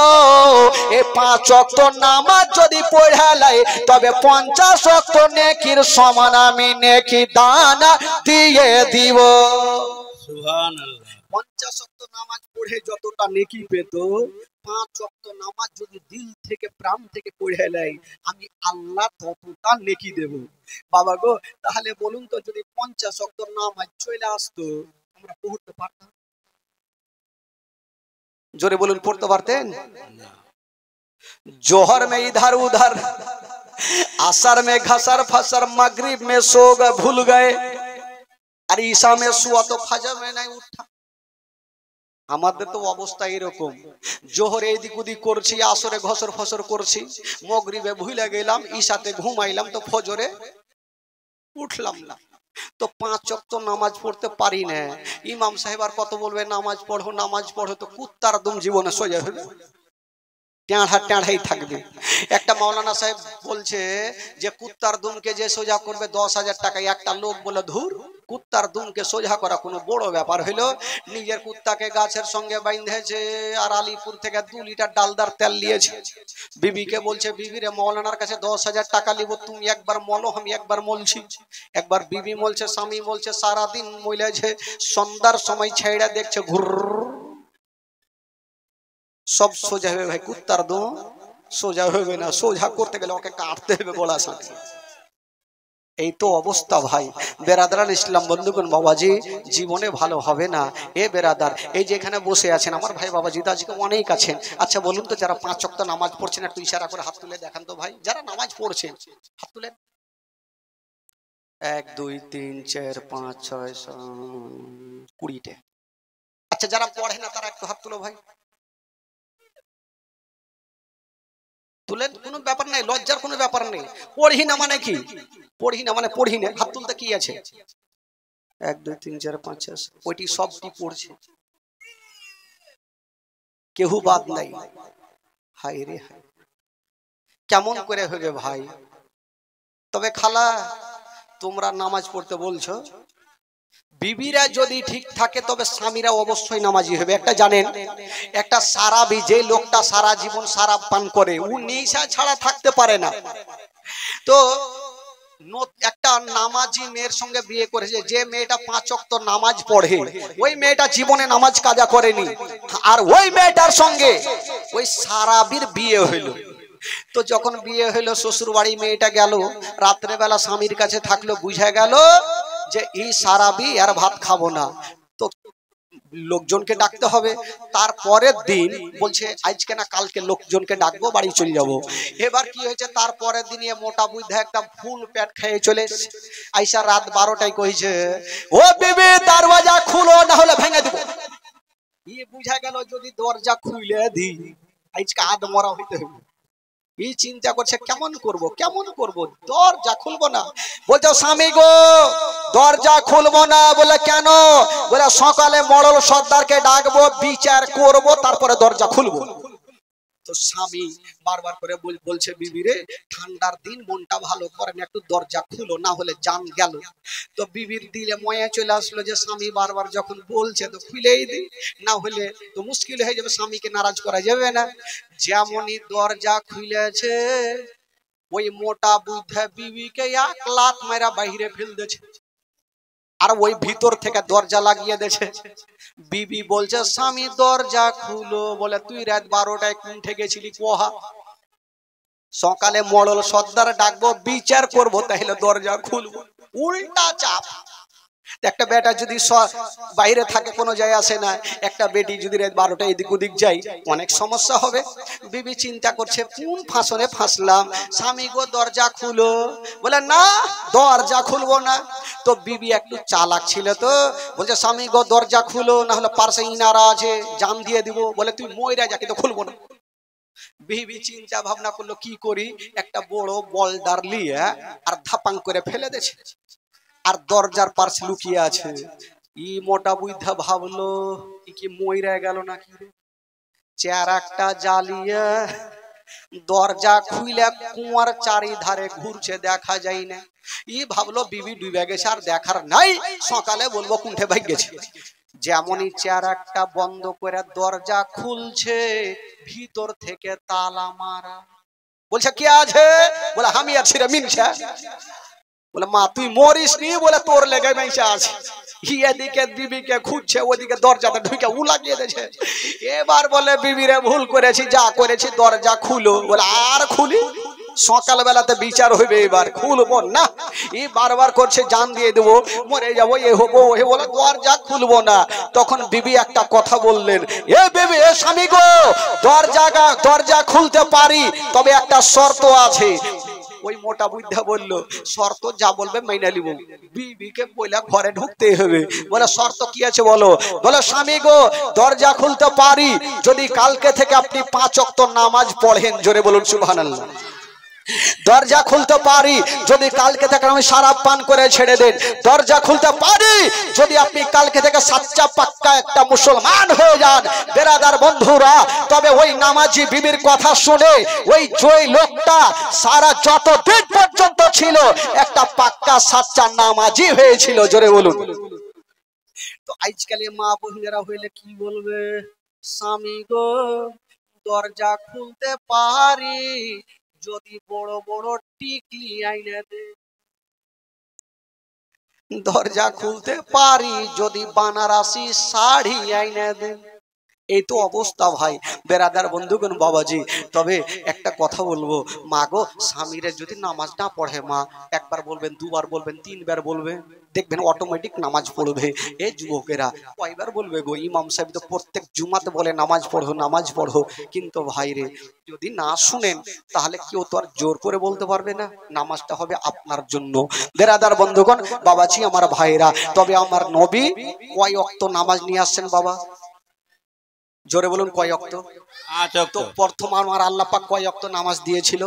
এই 5 ওয়াক্ত নামাজ যদি পড়ে লাই, তবে 50 ওয়াক্ত নেকির সমান আমি নেকি দান দিয়ে দিব। সুবহানাল্লাহ। 50 ওয়াক্ত নামাজ পড়ে যতটা নেকি পেত, 5 ওয়াক্ত নামাজ যদি দিল থেকে প্রাণ থেকে পড়ে লাই, আমি আল্লাহ ততটা নেকি দেব। বাবা গো, তাহলে বলুন তো, যদি 50 ওয়াক্ত নামাজ চলে আসতো, আমরা পড়তে পারতাম? জোরে বলুন, পড়তে পারতেন? जोहर में इधर उधर, असर में घसर फसर, मगरिब में सो गए भूल गए, और ईशा में सुआ तो फजर में नहीं उठा। আমাদের তো অবস্থা এরকম, জোহরে এদিক ওদিক করছি, আসরে ঘসর ফসর করছি, মাগরিবে ভুলে গেলাম, ঈশাতে ঘুমাইলাম, তো ফজরে উঠলাম না। তো 5 ওয়াক্ত নামাজ পড়তে পারি না। ইমাম সাহেব আর কত বলবে নামাজ পড়ো নামাজ পড়ো, তো কুত্তার দম জীবনে সোজা হবে, টেঁড়া টেঁড়াই থাকবে। একটা মাওলানা সাহেব বলছে যে কুত্তার দুমকে যে সোজা করবে 10,000 টাকা। একটা লোক বলে, ধুর, কুত্তার দুমকে সোজা করা কোনো বড় ব্যাপার হইলো? নিজের কুত্তাকে গাছের সঙ্গে বাঁধেছে আর আলিপুর থেকে 2 লিটার ডালদার তেল নিয়েছে। বিবিকে বলছে, বিবি রে, মাওলানার কাছে 10,000 টাকা নিব, তুমি একবার মলো, আমি একবার মলছি। একবার বিবি বলছে, স্বামী বলছে, সারাদিন মইলেছে, সন্ধ্যার সময় ছেড়ে দেখছে ঘুর, সব সোজা হবে ভাই, কুত্তার দো সোজা হবে না। সোজা করতে গেলে ওকে কাটতে হবে গলা সাথে। এই তো অবস্থা ভাই। বেরাদারান ইসলাম বন্ধুগণ, বাবাজি জীবনে ভালো হবে না। এ বেরাদার, এই যে এখানে বসে আছেন আমার ভাই বাবাজি তো আজকে অনেক আছেন। আচ্ছা বলুন তো, যারা 5 ওয়াক্ত নামাজ পড়ছেন, একটু ইশারা করে হাত তুলে দেখান তো ভাই। যারা নামাজ পড়ছেন হাত তুলেন। 1 2 3 4 5 6 7 20টে। আচ্ছা যারা পড়ে না তারা একটু হাত তুলো ভাই, তুলেন, কোনো ব্যাপার নাই, লজ্জার কোনো ব্যাপার নেই। পড়ি না মানে কি? পড়ি না মানে পড়ি না, হাত তুলতে কি আছে? 1 2 3 4 5 6 ওইটি সবটি পড়ছে, কেউ বাদ নাই। হায় রে হায়, কেমন করে হবে ভাই? তবে খালা, তোমরা নামাজ পড়তে বলছো, বিবিরা যদি ঠিক থাকে তবে স্বামীরা অবশ্যই নামাজি হবে। একটা জানেন, একটা সারাবি, যে লোকটা সারা জীবন সারাব পান করে, ও নেশা ছাড়া থাকতে পারে না। তো একটা নামাজি মেয়ের সঙ্গে বিয়ে করেছে, যে মেয়েটা 5 ওয়াক্ত নামাজ পড়ে, ওই মেয়েটা জীবনে নামাজ কাজা করেনি, আর ওই মেয়েটার সঙ্গে ওই সারাবির বিয়ে হইল। তো যখন বিয়ে হইলো, শ্বশুর বাড়ি মেয়েটা গেল, রাত্রে বেলা স্বামীর কাছে থাকলো, বুঝা গেল যে এই সারাবি আর ভাত খাবো না। তো লোকজনকে ডাকতে হবে। তারপরের দিন বলছে, আজকে না কালকে লোকজনকে ডাকবো, বাড়ি চলে যাবো। এবার কি হয়েছে, তারপরের দিন মোটা বুদ্ধা একটা ফুল পেট খেয়ে চলে আইসা রাত 12টায় কইছে, ও বিবি দরওয়াজা খুলো, না হলে ভেঙে দিব। বুঝা গেল যদি দরজা খুলে দিই আজকে আধ মরা হইতে হবে। এই চিন্তা করছে, কেমন করব কেমন করব, দরজা খুলবো না। বলছো, স্বামী গো দরজা খুলবো না। বলে কেন? বলে সকালে মড়ল সর্দারকে ডাকবো, বিচার করব, তারপরে দরজা খুলবো। তো স্বামী বারবার করে বলছে বিবি রে ঠান্ডার দিন মনটা ভালো করেন একটু দরজা খুলো না হলে জান গেল। তো বিবির দিলে ময়া চলে আসলো যে স্বামী বারবার যখন বলছে তো খুলেই দি, না হলে তো মুশকিল হয়ে যাবে, স্বামীকে নারাজ করা যাবে না। যেমনই দরজা খুলেছে ওই মোটা বুদ্ধা বিবিকে এক লাত মেরা বাইরে ফেল দিয়েছে আর ওই ভিতর থেকে দরজা লাগিয়ে দিয়েছে। বিবি বলছে স্বামী দরজা খুলো। বলে তুই রাত 12টায় কুণ্ঠে গেছিলি কোহা, সকালে মডল সর্দার ডাকবো বিচার করবো তাহলে দরজা খুলবো। উল্টা চাপ। একটা বেটা যদি বাইরে থাকে কোনো যায় আসে না, একটা বেটি যদি রাত 12টায় এদিক ওদিক যাই অনেক সমস্যা হবে। বিবি চিন্তা করছে কোন ফাঁসনে ফাঁসলাম, স্বামী গো দরজা খুলো। বলে না দরজা খুলবো না। তো বিবি একটু চালাক ছিল তো বলছে স্বামী গো দরজা খুলো না হলে পার্শ্বে ইনারা আছে জান দিয়ে দিব। বলে তুই মইরা যা কিন্তু খুলবো না। বিবি চিন্তা ভাবনা করলো কি করি, একটা বড় বলদার নিয়ে আর ধাপাং করে ফেলে দিয়েছে আর দরজার পার্শ্বে লুকিয়ে আছে। ই মোটা বুদ্ধা ভাবলো কি মইরা গেল নাকি, চেয়ার একটা জ্বালিয়ে দরজা খুইলে কুয়ার চারিধারে ঘুরছে দেখা যায় না। ই ভাবলো বিবি ডুবে গেছে আর দেখার নাই, সকালে বলবো কুণ্ঠে ভাই গেছে। যেমনই চেয়ার একটা বন্ধ করে দরজা খুলছে ভিতর থেকে তালা মারা। বলছে কে আছে? বলে আমি আছি রে মিনসা। বলে মা তুই মরিস নি? বলে তোর লেগে মিনসা আছে। এদিকে বিবিকে খুঁজছে ওদিকে দরজাতে ঢুকে উ লাগিয়ে দিয়েছে। এবার বলে বিবিরে ভুল করেছি, যা করেছি দরজা খুলো। বলে আর খুলি? সকাল বেলাতে বিচার হইবে, এবার খুলবো না। এই বারবার করছে জান দিয়ে দেবো, মরে যাবো, এ হবো এ, বলে দরজা খুলবো না। তখন বিবি একটা কথা বললেন, এ বিবি এ স্বামী গো দরজা খুলতে পারি তবে একটা শর্ত আছে। ওই মোটা বুদ্ধা বলল শর্ত যা বলবে মাইনা নিব। বিবিকে বলে ঘরে ঢুকতে হবে। বলে শর্ত কি আছে বলো? বলে স্বামী গো দরজা খুলতে পারি যদি কালকে থেকে আপনি 5 ওয়াক্ত নামাজ পড়েন। জোরে বলুন সুবহানাল্লাহ। দরজা খুলতে পারি যদি কালকে থেকে আমি শরাব পান করে ছেড়ে দেন। দরজা খুলতে পারি যদি আপনি কালকে থেকে সাচ্চা পাক্কা একটা মুসলমান হয়ে যান। বেরাদার বন্ধুরা, তবে ওই নামাজি বিবির কথা শুনে ওই জয় লোকটা সারা যত দিন পর্যন্ত ছিল একটা পাক্কা সাচ্চা নামাজি হয়েছিল। জোরে বলুন। তো আজকাল মা বোনেরা হইলে কি বলবে? স্বামী গো দরজা খুলতে পারি যদি বড় বড় টিকলি আইনে দে। দরজা খুলতে পারি যদি বানারসি শাড়ি আইনে দে। এই তো অবস্থা ভাই বেরাদার বন্ধুগণ বাবাজি। তবে একটা কথা বলবো, মা গো স্বামীরে যদি নামাজ না পড়ে, মা একবার বলবেন, দুবার বলবেন, 3 বার বলবে, দেখবেন অটোমেটিক নামাজ পড়বে। এই যুবকেরা কয়বার বলবে গো? ইমাম সাহেব তো প্রত্যেক জুমাতে বলে নামাজ পড়ো নামাজ পড়ো। কিন্তু ভাই রে যদি না শুনেন তাহলে কেউ তো আর জোর করে বলতে পারবে না। নামাজটা হবে আপনার জন্য। বেরাদার বন্ধুগণ বাবাজি আমার ভাইরা, তবে আমার নবী কয় ওয়াক্ত নামাজ নিয়ে আসছেন বাবা? জোরে বলুন কয় ওয়াক্ত? 5 ওয়াক্ত। তো প্রথম আমার আল্লাহ পাক কয় ওয়াক্ত নামাজ দিয়েছিল?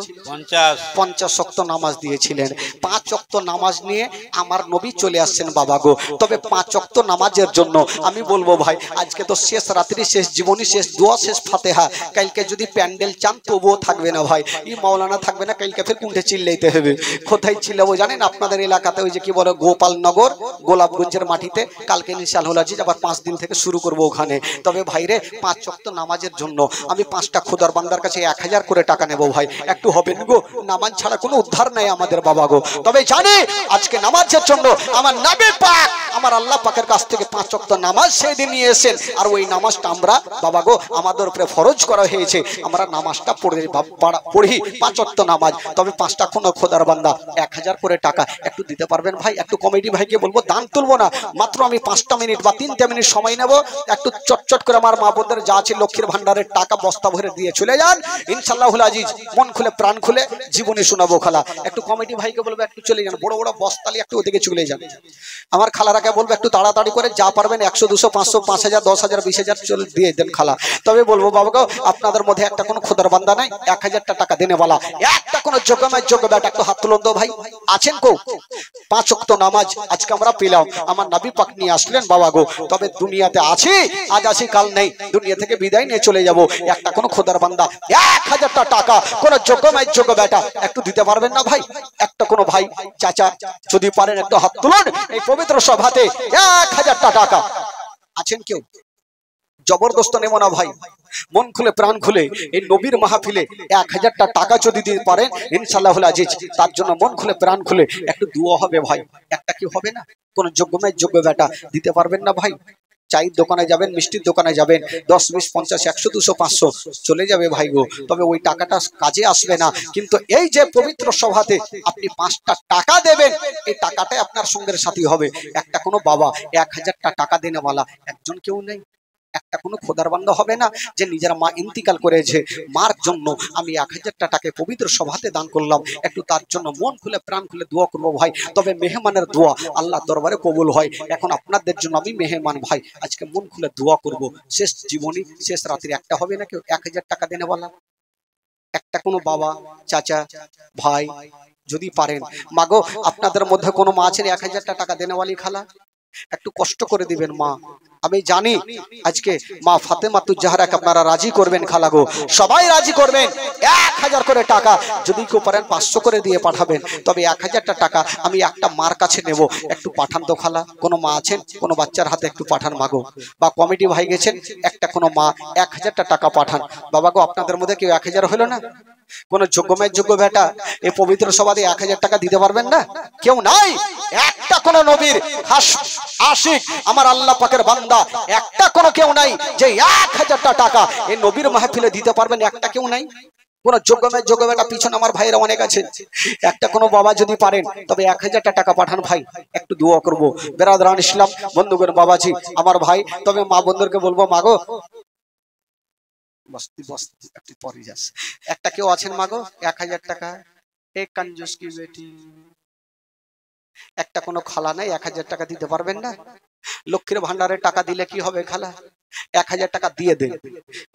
50 ওয়াক্ত নামাজ দিয়েছিলেন। 5 ওয়াক্ত নামাজ নিয়ে আমার নবী চলে আসছেন বাবা গো। তবে 5 ওয়াক্ত নামাজের জন্য আমি বলবো ভাই আজকে তো শেষ রাত্রি, শেষ জীবনী, শেষ দোয়া, শেষ ফাতেহা। কালকে যদি প্যান্ডেল চান তবুও থাকবে না ভাই, এই মাওলানা থাকবে না। কালকে ফের কুণ্ঠে চিল্লাইতে হবে। কোথায় চিল্লাবো জানেন? আপনাদের এলাকাতে ওই যে কি বলে গোপালনগর গোলাপগঞ্জের মাটিতে। কালকে ইনশাআল্লাহ আজিজ আবার 5 দিন থেকে শুরু করব ওখানে। তবে ভাইরে 5 ওয়াক্ত নামাজের জন্য আমি 5টা খোদার বান্দার কাছে 1000 করে টাকা নেব ভাই। একটু হবেন গো? নামাজ ছাড়া কোনো উদ্ধার নাই আমাদের বাবা গো। তবে জানি আজকে নামাজের জন্য আমার নবী পাক আমার আল্লাহ পাকের কাছ থেকে 5 ওয়াক্ত নামাজ সেদিন নিয়ে এসেছেন। আর ওই নামাজটা আমরা বাবা গো আমাদের উপরে ফরজ করা হয়েছে। আমরা নামাজটা পড়ি 5 ওয়াক্ত নামাজ। তবে 5টা খোদার বান্দা 1000 করে টাকা একটু দিতে পারবেন ভাই? একটু কমিটি ভাইকে বলবো, দান তুলবো না, মাত্র আমি 5টা মিনিট বা 3টে মিনিট সময় নেব। একটু চটচট করে আমার মা বোনদের যা আছে লক্ষ্মীর ভান্ডারের টাকা বস্তা ভরে দিয়ে চলে যান। ইনশাআল্লাহুল আজিজ মন খুলে প্রাণ খুলে জীবনে শোনাবো খালা। একটু কমিটি ভাইকে বলবো একটু চলে যান, বড় বড় বস্তালি একটু ওদিকে চলে যান। আমার খালারাকে বলবো একটু তাড়াতাড়ি করে যা পারবেন 100 200 500 5000 10000 20000 চলে দিয়ে দেন খালা। তবে বলবো বাবা গো আপনাদের মধ্যে একটা কোনো খোদার বান্দা নাই 1000টা টাকা দেনে वाला? একটা কোনো যোগ্যময় যোগ্য বেটা একটু হাত তুলুন তো ভাই। আছেন কো? 5 ওয়াক্ত নামাজ আজকে আমরা পেলাম, আমার নবী পাক নিয়ে আসলেন বাবা গো। তবে দুনিয়াতে আছি, আজ আছি কাল নেই। দুনিয়া দুনিয়া থেকে বিদায় নিয়ে চলে যাব, একটা কোনো খোদার বান্দা 1000টা টাকা কোন যোগ্যময় যোগ্য বেটা একটু দিতে পারবেন না ভাই? একটা কোনো ভাই চাচা যদি পারেন একটু হাত তুলুন এই পবিত্র সভাতে। 1000টা টাকা আছেন কেউ? জবরদস্ত নেব না ভাই, মন খুলে প্রাণ খুলে এই নবীর মাহফিলে 1000টা টাকা যদি দিতে পারেন ইনশাআল্লাহুল আজিজ, তার জন্য মন খুলে প্রাণ খুলে একটু দোয়া হবে ভাই। একটা কি হবে না? কোন যোগ্যময় যোগ্য বেটা দিতে পারবেন না ভাই? চায়ের দোকানে যাবেন, মিষ্টির দোকানে যাবেন, 10, 20, 50, 100, 200, 500 চলে যাবে ভাই গো, তবে ওই টাকাটা কাজে আসবে না। কিন্তু এই যে পবিত্র সভাতে আপনি 5টা টাকা দেবেন, এই টাকাটাই আপনার সঙ্গের সাথী হবে। একটা কোনো বাবা 1000টা টাকা দেনেওয়ালা একজন কেউ নেই? একটা কোনো খোদার বান্দা হবে না যে নিজের মা ইন্তিকাল করেছে, মার জন্য আমি 1000টা টাকা পবিত্র সভাতে দান করলাম, একটু তার জন্য মন খুলে প্রাণ খুলে দোয়া করবো ভাই। তবে মেহমানের দোয়া আল্লাহ দরবারে কবুল হয়। এখন আপনাদের জন্য আমি মেহমান ভাই, আজকে মন খুলে দোয়া করব। শেষ জীবনী শেষ রাত্রি একটা হবে না কেউ 1000 টাকা দেনে বলা? একটা কোনো বাবা চাচা ভাই যদি পারেন, মাগো আপনাদের মধ্যে কোনো মা আছেন 1000টা টাকা দেনেওয়ালি খালা? একটু কষ্ট করে দিবেন মা। আমি জানি আজকে মা ফাতেমাতুজ জাহরাকে আপনারা রাজি করবেন খালাগো, সবাই রাজি করবেন। 1000 করে টাকা যদি কেউ পারেন 500 করে দিয়ে পাঠাবেন, তবে 1000টা টাকা আমি একটা মার কাছে নেব, একটু পাঠান তো খালা। কোনো মা আছেন কোনো বাচ্চার হাতে একটু পাঠান মাগো, বা কমিটি ভাই গেছেন একটা কোনো মা 1000টা টাকা পাঠান। বাবা গো আপনাদের মধ্যে কেউ 1000 হলো না? কোন যোগ্যময় যোগ্য বেটা এই পবিত্র সভাতে 1000 টাকা দিতে পারবেন না? কেউ নাই? একটা কোন নবীর খাস আশিক আমার আল্লাহ পাকের বান্দা একটা কোন কেউ নাই যে 1000টা টাকা এই নবীর মাহফিলে দিতে পারবেন? একটা কেউ নাই? কোন যোগ্যময় যোগ্য বেটা পিছনে আমার ভাইরা অনেক আছে, একটা কোনো বাবা যদি পারেন তবে 1000টা টাকা পাঠান ভাই, একটু দোয়া করব। বেরাদরান ইসলাম বন্ধুগণ বাবাজি আমার ভাই, তবে মা বন্ধুদেরকে বলবো মাগো বস্তি বস্তি একটু পরে যাস, একটা কেউ আছেন মাগো 1000 টাকা? এক কঞ্জুস কি বেটি, একটা কোনো খালা নাই 1000 টাকা দিতে পারবেন না? লক্ষ্মীর ভান্ডারের টাকা দিলে কি হবে খালা? 1000 টাকা দিয়ে দেন।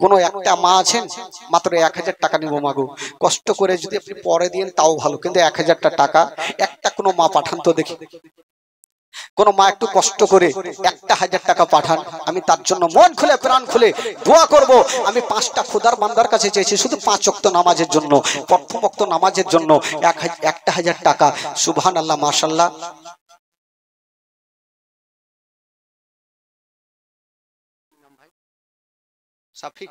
কোন একটা মা আছেন মাত্র 1000 টাকা নিব মাগো, কষ্ট করে যদি আপনি পরে দিন তাও ভালো, কিন্তু 1000টা টাকা একটা কোনো মা পাঠান তো দেখি। কোন মা একটু কষ্ট করে 1000 টাকা পাঠান, আমি তার জন্য মন খুলে প্রাণ খুলে দোয়া করব। আমি 5টা খোদার বান্দার কাছে চেয়েছি শুধু 5 ওয়াক্ত নামাজের জন্য, প্রথম ওয়াক্ত নামাজের জন্য 1000 টাকা। সুবহানাল্লাহ মাশাআল্লাহ। সাফিক,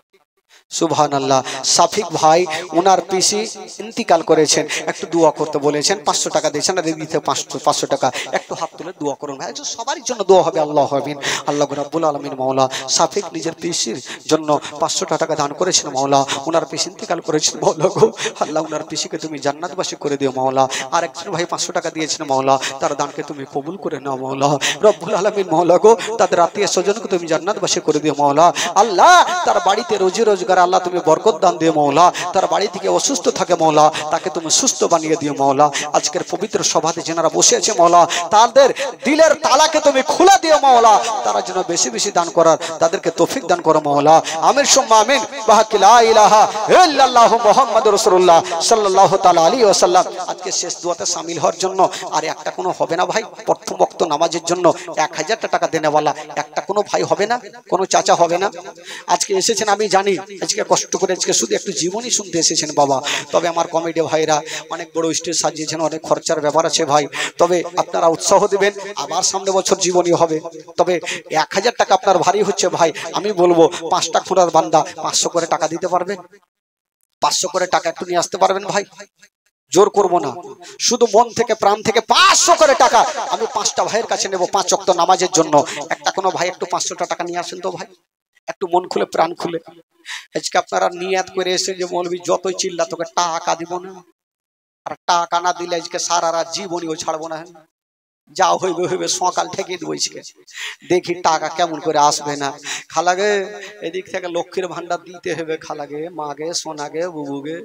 সুবহানাল্লাহ। সাফিক ভাই ওনার পিসি ইন্তিকাল করেছেন, একটু দোয়া করতে বলেছেন, 500 টাকা দিয়েছেন, আর দিতে 500 টাকা, একটু হাত তুলে দোয়া করুন ভাই। সবারই জন্য দোয়া হবে। আল্লাহ আমিন। আল্লাহ রাব্বুল আলামিন মাওলা সাফিক নিজের পিসির জন্য 500 টাকা দান করেছেন মাওলা, ওনার পিসি ইন্তিকাল করেছেন মাওলা গো, আল্লাহ ওনার পিসিকে তুমি জান্নাতবাসী করে দিও মাওলা। আর একজন ভাই 500 টাকা দিয়েছেন মাওলা, তার দানকে তুমি কবুল করে নাও মাওলা রব্বুল আলামিন মাওলা গো, তাদের আত্মীয় স্বজনকে তুমি জান্নাতবাসী করে দিও মাওলা। আল্লাহ তার বাড়িতে রোজি রোজগার আল্লাহ তুমি বরকত দান দিও মাওলা, তার বাড়ি থেকে অসুস্থ থাকে মাওলা তাকে তুমি সুস্থ বানিয়ে দিও মাওলা। আজকের পবিত্র সভাতে যারা বসে আছে মাওলা তাদের দিলের তালাকে তুমি খুলে দিও মাওলা, তারা যেন বেশি বেশি দান করার তাদেরকে তৌফিক দান করো মাওলা। আমিন সুম্মা আমিন। বাহাকি লা ইলাহা ইল্লাল্লাহু মুহাম্মাদুর রাসূলুল্লাহ সাল্লাল্লাহু তাআলা আলাইহি ওয়াসাল্লাম। আজকে শেষ দোয়াতে শামিল হওয়ার জন্য আর একটা কোনো হবে না ভাই? প্রথম ওয়াক্ত নামাজের জন্য 1000টা টাকা দেনেওয়ালা একটা কোনো ভাই হবে না? কোনো চাচা হবে না? আজকে এসেছেন আমি জানি, আজকে কষ্ট করে আজকে শুধু একটু জীবনী শুনতে এসেছেন বাবা, তবে আমার কমিটি ভাইরা অনেক বড় স্টেজ সাজিয়েছেন, অনেক খরচার ব্যাপার আছে ভাই, তবে আপনারা উৎসাহ দিবেন। আবার সামনে বছর জীবনী হবে, তবে 1000 টাকা আপনার ভারী হচ্ছে ভাই। আমি বলবো 5টা খোঁড়ার বান্দা 500 করে টাকা দিতে পারবেন? 500 করে টাকা একটু নিয়ে আসতে পারবেন ভাই? জোর করবো না, শুধু মন থেকে প্রাণ থেকে 500 করে টাকা আমি 5টা ভাইয়ের কাছে নেব 5 ওয়াক্ত নামাজের জন্য। একটা কোনো ভাই একটু 500টা টাকা নিয়ে আসেন তো ভাই, একটু মন খুলে প্রাণ খুলে। আজকে আপনারা নিয়াত করে এসেছেন যে মৌলবী যতই চিল্লা তোকে টাকা দিব না, আর টাকা না দিলে আজকে সারা রাত জীবনীও ছাড়বো না, যা হইবে হইবে সকাল থেকে দেবো। দেখি টাকা কেমন করে আসবে না খালাগে, এদিক থেকে লক্ষ্মীর ভান্ডার দিতে হবে খালাগে, মাগে সোনাগে বুবুগে,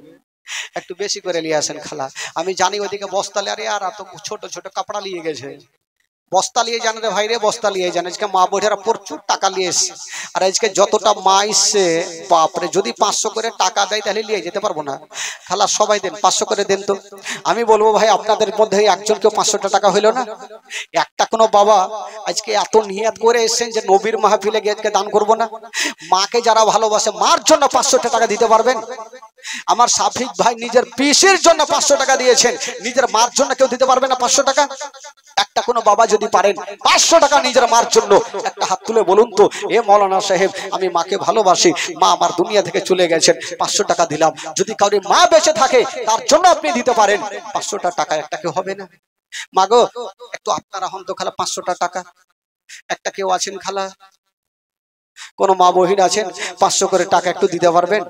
একটু বেশি করে নিয়ে আসেন খালা। আমি জানি ওইদিকে বস্তালে আরে আর এত ছোট ছোট কাপড়া নিয়ে গেছে, বস্তা নিয়ে যান রে ভাই রে, বস্তা নিয়ে যান। আজকে মা বোনেরা প্রচুর টাকা নিয়ে এসছে, আর আজকে যতটা মা এসছে বাপরে, যদি 500 করে টাকা দেয় তাহলে নিয়ে যেতে পারবো না। খালা সবাই দেন, 500 করে দেন তো। আমি বলবো ভাই আপনাদের মধ্যে একজনকেও 500 টাকা হইলো না? একটা কোনো বাবা আজকে এত নিয়ত করে এসেছেন যে নবীর মাহফিলে গিয়ে দান করবো না? মাকে যারা ভালোবাসে মার জন্য 500 টাকা দিতে পারবেন? আমার সাফিক ভাই নিজের পিসির জন্য 500 টাকা দিয়েছেন, নিজের মার জন্য কেউ দিতে পারবে না 500 টাকা? একটা কোনো বাবা যদি পারেন 500 টাকা নিজের মার জন্য, একটা হাত তুলে বলুন তো, এ মৌলানা সাহেব আমি মাকে ভালোবাসি, মা আমার দুনিয়া থেকে চলে গেছেন, 500 টাকা দিলাম। যদি কাউরি মা বেঁচে থাকে তার জন্য আপনি দিতে পারেন, 500 টাকা একটা কেউ হবে না? মাগো একটু আপনারা হন তো খালা, 500 টাকা একটা কেউ আছেন খালা? কোন মা বহিন আছেন 500 করে টাকা একটু দিতে পারবেন?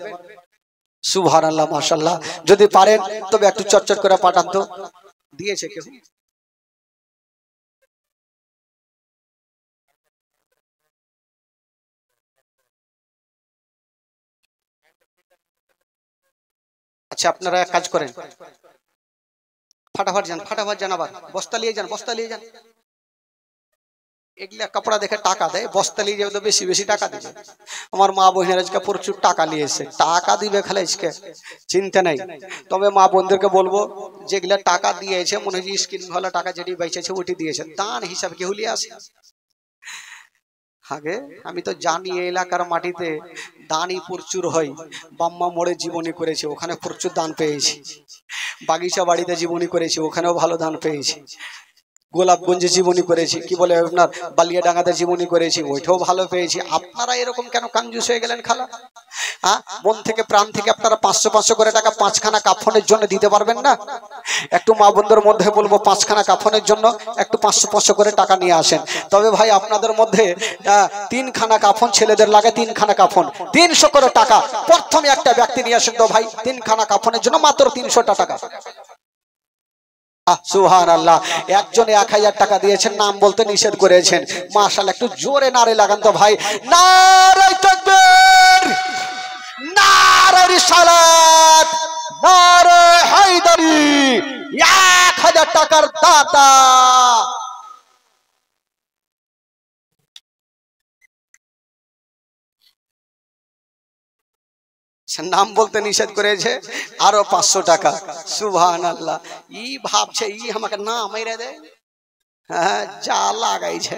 সুবহানাল্লাহ মাশাআল্লাহ, যদি পারেন তবে একটু চটচট করে পাঠান তো। দিয়েছে কেউ? আচ্ছা আপনারা এক কাজ করেন, ফাটাফাট যান, আবার বস্তা নিয়ে যান, বস্তা নিয়ে যান। এগুলা কাপড়া দেখে টাকা দেয়, বস্তা নিয়ে যাবে তো বেশি বেশি টাকা দিবে। আমার মা বোনেরা আজকে প্রচুর টাকা নিয়েছে, টাকা দিবে খালি আজকে চিন্তা নাই। তবে মা বোনদেরকে বলবো যেগুলা টাকা দিয়েছে, মনে হয় স্কিন ভালো টাকা যেটি বেঁচেছে ওটি দিয়েছে, দান হিসাবে কেউ লিয়ে আসে আগে? আমি তো জানি এই এলাকার মাটিতে দানই প্রচুর হয়। বাম্মা মোড়ে জীবনী করেছে, ওখানে প্রচুর দান পেয়েছি। বাগিচা বাড়িতে জীবনী করেছি, ওখানেও ভালো দান পেয়েছি। গোলাপগঞ্জে জীবনী করেছি, কি বলে আপনার বালিয়াডাঙ্গাতে জীবনী করেছি, ওইটাও ভালো পেয়েছি। আপনারা এরকম কেন কঞ্জুস হয়ে গেলেন খালা? হ্যাঁ, মন থেকে প্রাণ থেকে আপনারা 500 করে টাকা 5খানা কাফনের জন্য দিতে পারবেন না? একটু মা বন্ধুর মধ্যে বলবো 5খানা কাফনের জন্য একটু 500 করে টাকা নিয়ে আসেন। তবে ভাই আপনাদের মধ্যে 3খানা কাফন, ছেলেদের লাগে 3খানা কাফন, 300 করে টাকা প্রথমে একটা ব্যক্তি নিয়ে আসেন তো ভাই, 3খানা কাফনের জন্য মাত্র 300 টাকা। সুবহানাল্লাহ, একজনে 1000 টাকা দিয়েছেন, নাম বলতে নিষেধ করেছেন। মাশাআল্লাহ, একটু জোরে নারে লাগান তো ভাই। নারে তাকবীর, নারে রিসালাত, নারে হায়দারি। 1000 টাকার দাতা নাম বলতে নিষেধ করেছে, আরো 500 টাকা। সুবহানাল্লাহ, ই ভাবছে ই আমাকে না মেরে দেয়, হ্যাঁ যা লাগাইছে।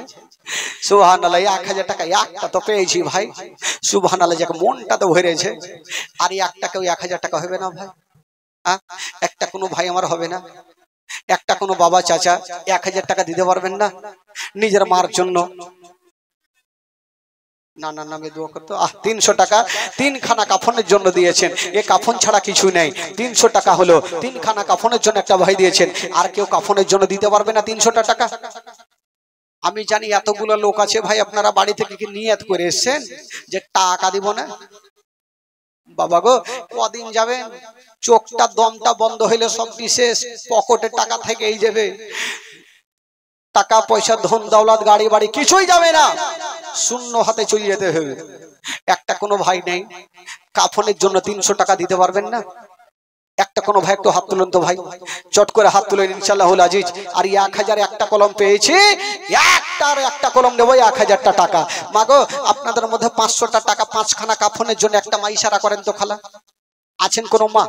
সুবহানাল্লাহ, 1000 টাকা একটা তো পেয়েছি ভাই। সুবহানাল্লাহ, যাকে মনটা তো ভরেছে। আর একটা কেউ 1000 টাকা হবে না ভাই? একটা কোনো ভাই আমার হবে না? একটা কোনো বাবা চাচা 1000 টাকা দিতে পারবেন না নিজের মার জন্য? না না নামে দোয়া করতো। 300 টাকা 3খানা কাফনের জন্য দিয়েছেন, এ কাফন ছাড়া কিছু নেই। 300 টাকা হলো, 3খানা কাফনের জন্য একটা ভাই দিয়েছেন। আর কেউ কাফনের জন্য দিতে পারবে না 300 টাকা? আমি জানি এতগুলো লোক আছে ভাই, আপনারা বাড়ি থেকে কি নিয়ত করে এসেছেন যে টাকা দিব না? বাবা গো, কদিন যাবেন, চোখটা দমটা বন্ধ হইলে সব বিশেষ পকেটে টাকা থেকেই যাবে। টাকা পয়সা ধন দৌলত গাড়ি বাড়ি কিছুই যাবে না, শূন্য হাতে চলে যেতে হবে। একটা কোনো ভাই নেই কাফনের জন্য 300 টাকা দিতে পারবেন না? একটা কোনো ভাই একটু হাত তুলুন তো ভাই, চট করে হাত তুলেন ইনশাআল্লাহুল আজিজ। আর 1000 একটা কলম পেয়েছি, একটা কলম নেবো 1000 টাকা। মাগো আপনাদের মধ্যে 500 টাকা 5খানা কাফনের জন্য একটা মা ইশারা করেন তো খালা, আছেন কোন মা?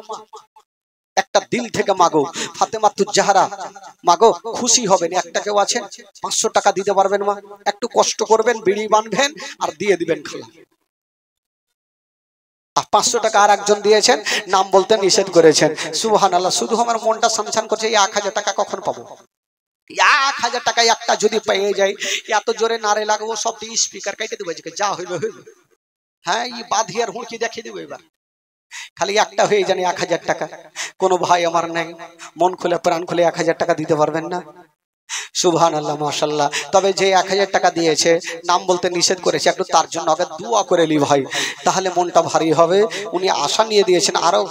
একটা দিল থেকে মাগো, ফাতেমাতুজ জাহরা মাগো, খুশি হবেন। একটা কেউ আছেন 500 টাকা দিতে পারবেন মা? একটু কষ্ট করবেন, বিড়ি বাঁধবেন আর দিয়ে দিবেন খালা। 500 টাকা আর একজন দিয়েছেন, নাম বলতে নিষেধ করেছেন। সুবহানাল্লাহ, শুধু আমার মনটা সামসান করছে, এই 1000 টাকা কখন পাবো? 1000 টাকা একটা যদি পেয়ে যাই, এত জোরে নারে লাগবো সব স্পিকার কেটে দেবো, যা হইলো হইলো। হ্যাঁ, এই বাঁধিয়ার হুঁকি দেখিয়ে দেবো এবার। খালি একটা হয়ে জানি 1000 টাকা। কোনো ভাই আমার নেই মন খুলে প্রাণ খুলে 1000 টাকা দিতে পারবেন না? সুবহানাল্লাহ মাশাআল্লাহ। তবে যে 1000 টাকা দিয়েছে, নাম বলতে নিষেধ করেছে, একটু তার জন্য আগে দোয়া করে নি ভাই, তাহলে মনটা ভারী হবে। উনি আশা নিয়ে দিয়েছেন, আরো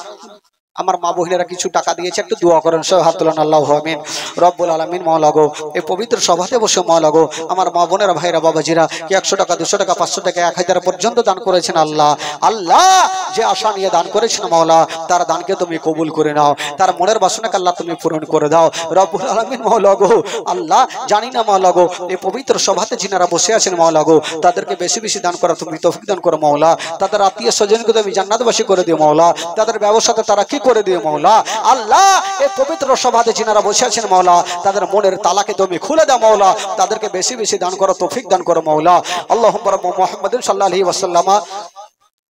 আমার মা বোনেরা কিছু টাকা দিয়েছে, একটু দোয়া করেন সবাই হাত তুলেন। আল্লাহু আমিন। রব্বুল আলামিন মাওলা গো, এই পবিত্র সভাতে বসে মাওলা গো, আমার মা বোনেরা ভাইরা বাবাজিরা কি 100 টাকা 200 টাকা 500 টাকা 1000 পর্যন্ত দান করেছেন আল্লাহ। আল্লাহ যে আশা নিয়ে দান করেছেন মাওলা, তার দানকে তুমি কবুল করে নাও, তার মনের বাসনাকে আল্লাহ তুমি পূরণ করে দাও রব্বুল আলামিন মাওলা গো। আল্লাহ জানি না মাওলা গো, এই পবিত্র সভাতে যিনারা বসে আছেন মাওলা গো, তাদেরকে বেশি বেশি দান করা তুমি তৌফিক দান করো মাওলা। তাদের আত্মীয় স্বজনকে তুমি জান্নাতবাসী করে দিও মাওলা, তাদের ব্যবসাতে তারা কি করে দিও মাওলা। আল্লাহ এই পবিত্র সভাতে যিনারা বসে আছেন মাওলা, তাদের মনের তালাকে তুমি খুলে দাও মাওলা, তাদেরকে বেশি বেশি দান করো তৌফিক দান করো মাওলা। আল্লাহুম্মা রাব্বু মুহাম্মাদিন সাল্লাল্লাহু আলাইহি ওয়াসাল্লাম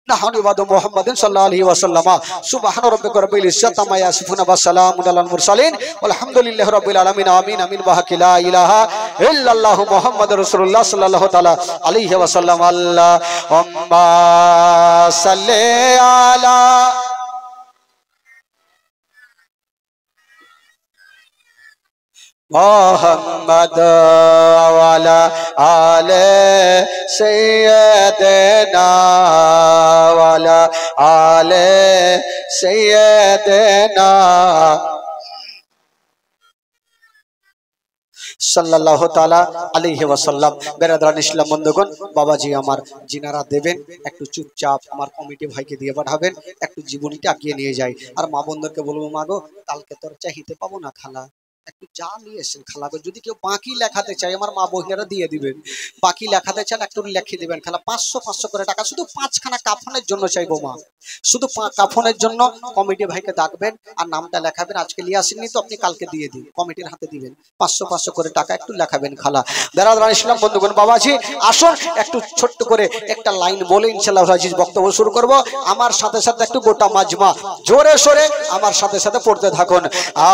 نحن عباد محمد صلى الله عليه وسلم سبحان ربك رب العزة عما يصفون وسلام على المرسلين والحمد لله رب العالمين آمين آمين بحق لا إله إلا الله محمد رسول الله صلى الله عليه وسلم اللهم صل على محمد وعلى آل سيدنا وعلى آل سيدنا সাল্লাল্লাহু তাআলা আলাইহি ওয়াসাল্লাম। বেরাদারান ইসলাম বন্ধুগণ, বাবাজি আমার যিনারা দেবেন একটু চুপচাপ আমার কমিটি ভাইকে দিয়ে পাঠাবেন, একটু জীবনীটা আগিয়ে নিয়ে যায়। আর মা বন্ধুকে বলবো, মা গো কালকে তোর চাইতে পাবো না খালা, একটু যা নিয়ে এসেছেন খালা গো, যদি কেউ বাকি লেখাতে চাই আমার মা বোনেরা দিয়ে দিবেন, বাকি লেখাতে চান একটু লিখে দিবেন খালা, 500 করে টাকা শুধু 5খানা কাফনের জন্য চাইবো মা, শুধু কাফনের জন্য কমিটি ভাইকে ডাকবেন আর নামটা লেখাবেন। আজকে নিয়ে আসেননি তো আপনি কালকে দিয়ে দিন, কমিটির হাতে দিবেন 500 করে টাকা একটু লেখাবেন খালা। বেরাদারান ইসলাম বন্ধুগণ, বাবাজি আসুন একটু ছোট্ট করে একটা লাইন বলে ইনশাআল্লাহ আজিজ বক্তব্য শুরু করব। আমার সাথে সাথে একটু গোটা মাজমা জোরে সোরে আমার সাথে সাথে পড়তে থাকুন।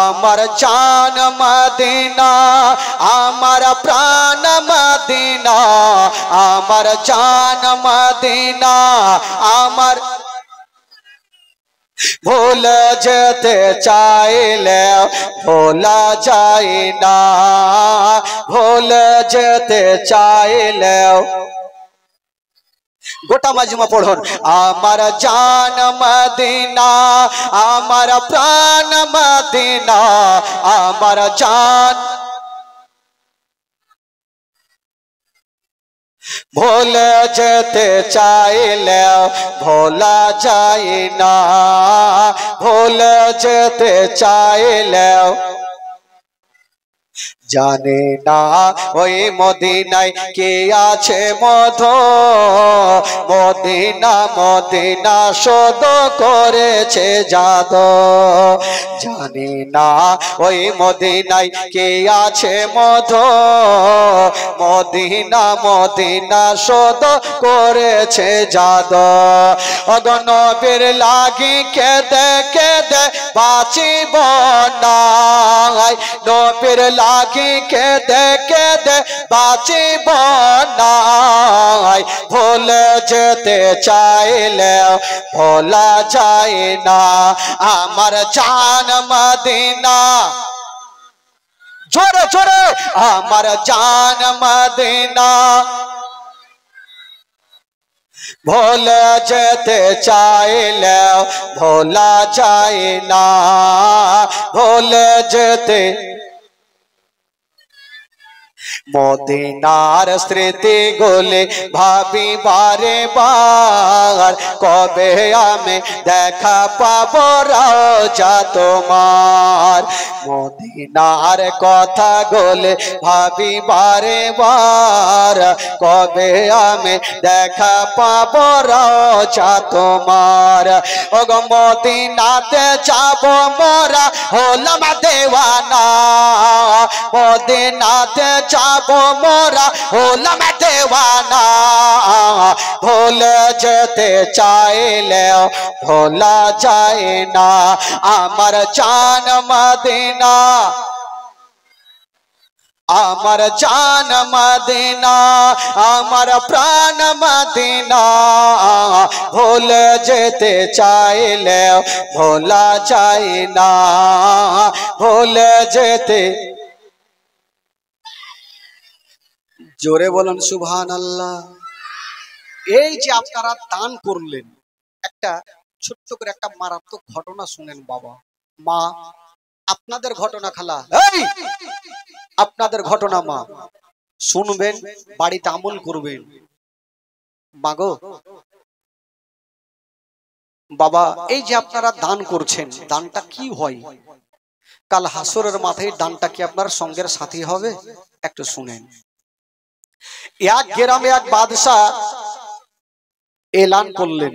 আমার জান মদিনা, আমার প্রাণ মদিনা, আমার জান মদিনা, আমার ভোলা যেতে চাইলে ভোলা যায় না, ভোলা যেতে চাইলে গোটা মাজমা পড়ুন। আমার জান মদিনা, আমার প্রাণ মদিনা, আমার জান ভোলা যেতে চাইলে ভোলা যায় না, ভোলা যেতে চাইলে জানে না ওই মদিনায় কে আছে মধু, মদিনা মদিনা শোধ করেছে জাদু, জানে না ওই মদিনায় কে আছে মধু, মদিনা মদিনা শোধ করেছে জাদু। অগনবীর লাগি কেঁদে কেঁদে বাঁচিব না, নবীর লাগি কেঁদে কেঁদে বাঁচিব না, ভুলে যেতে চাইলে ভোলা যায় না, আমার জান মদিনা জোরে জোরে, আমার জান মদিনা ভোলা যেতে চাইলে ভোলা যায় না, ভুলে যেতে মদিনার স্মৃতি গুলি ভাবি বারে বার, কবে আমি দেখা পাবো রওজা তোমার, মদিনার কথা গুলি ভাবি বারে বার, কবে আমি দেখা পাবো রওজা তোমার। ওগো মদিনাতে যাব মোরা হলাম দেওয়ানা, মদিনাতে যাব মোরা হলাম দেওয়ানা, ভুলে যেতে চাইলে ভোলা যায় না, আমার জান মদিনা, আমার জান মদিনা, আমার প্রাণ মদিনা, ভুলে যেতে চাইলে ভোলা যায় না, ভুলে যেতে জোরে বলুন সুবহানাল্লাহ। এই যে আপনারা দান করলেন, একটা ছোট্ট করে একটা মারাত্মক ঘটনা শুনেন বাবা মা, আপনাদের ঘটনা খালা, এই আপনাদের ঘটনা মা, শুনবেন বাড়িতে আমল করবেন। মাগো বাবা, এই যে আপনারা দান করছেন, দানটা কি হয়? কাল হাসরের মাথায় দানটা কি আপনার সঙ্গের সাথী হবে? একটু শুনেন। এক গ্রামে এক বাদশা এলান করলেন,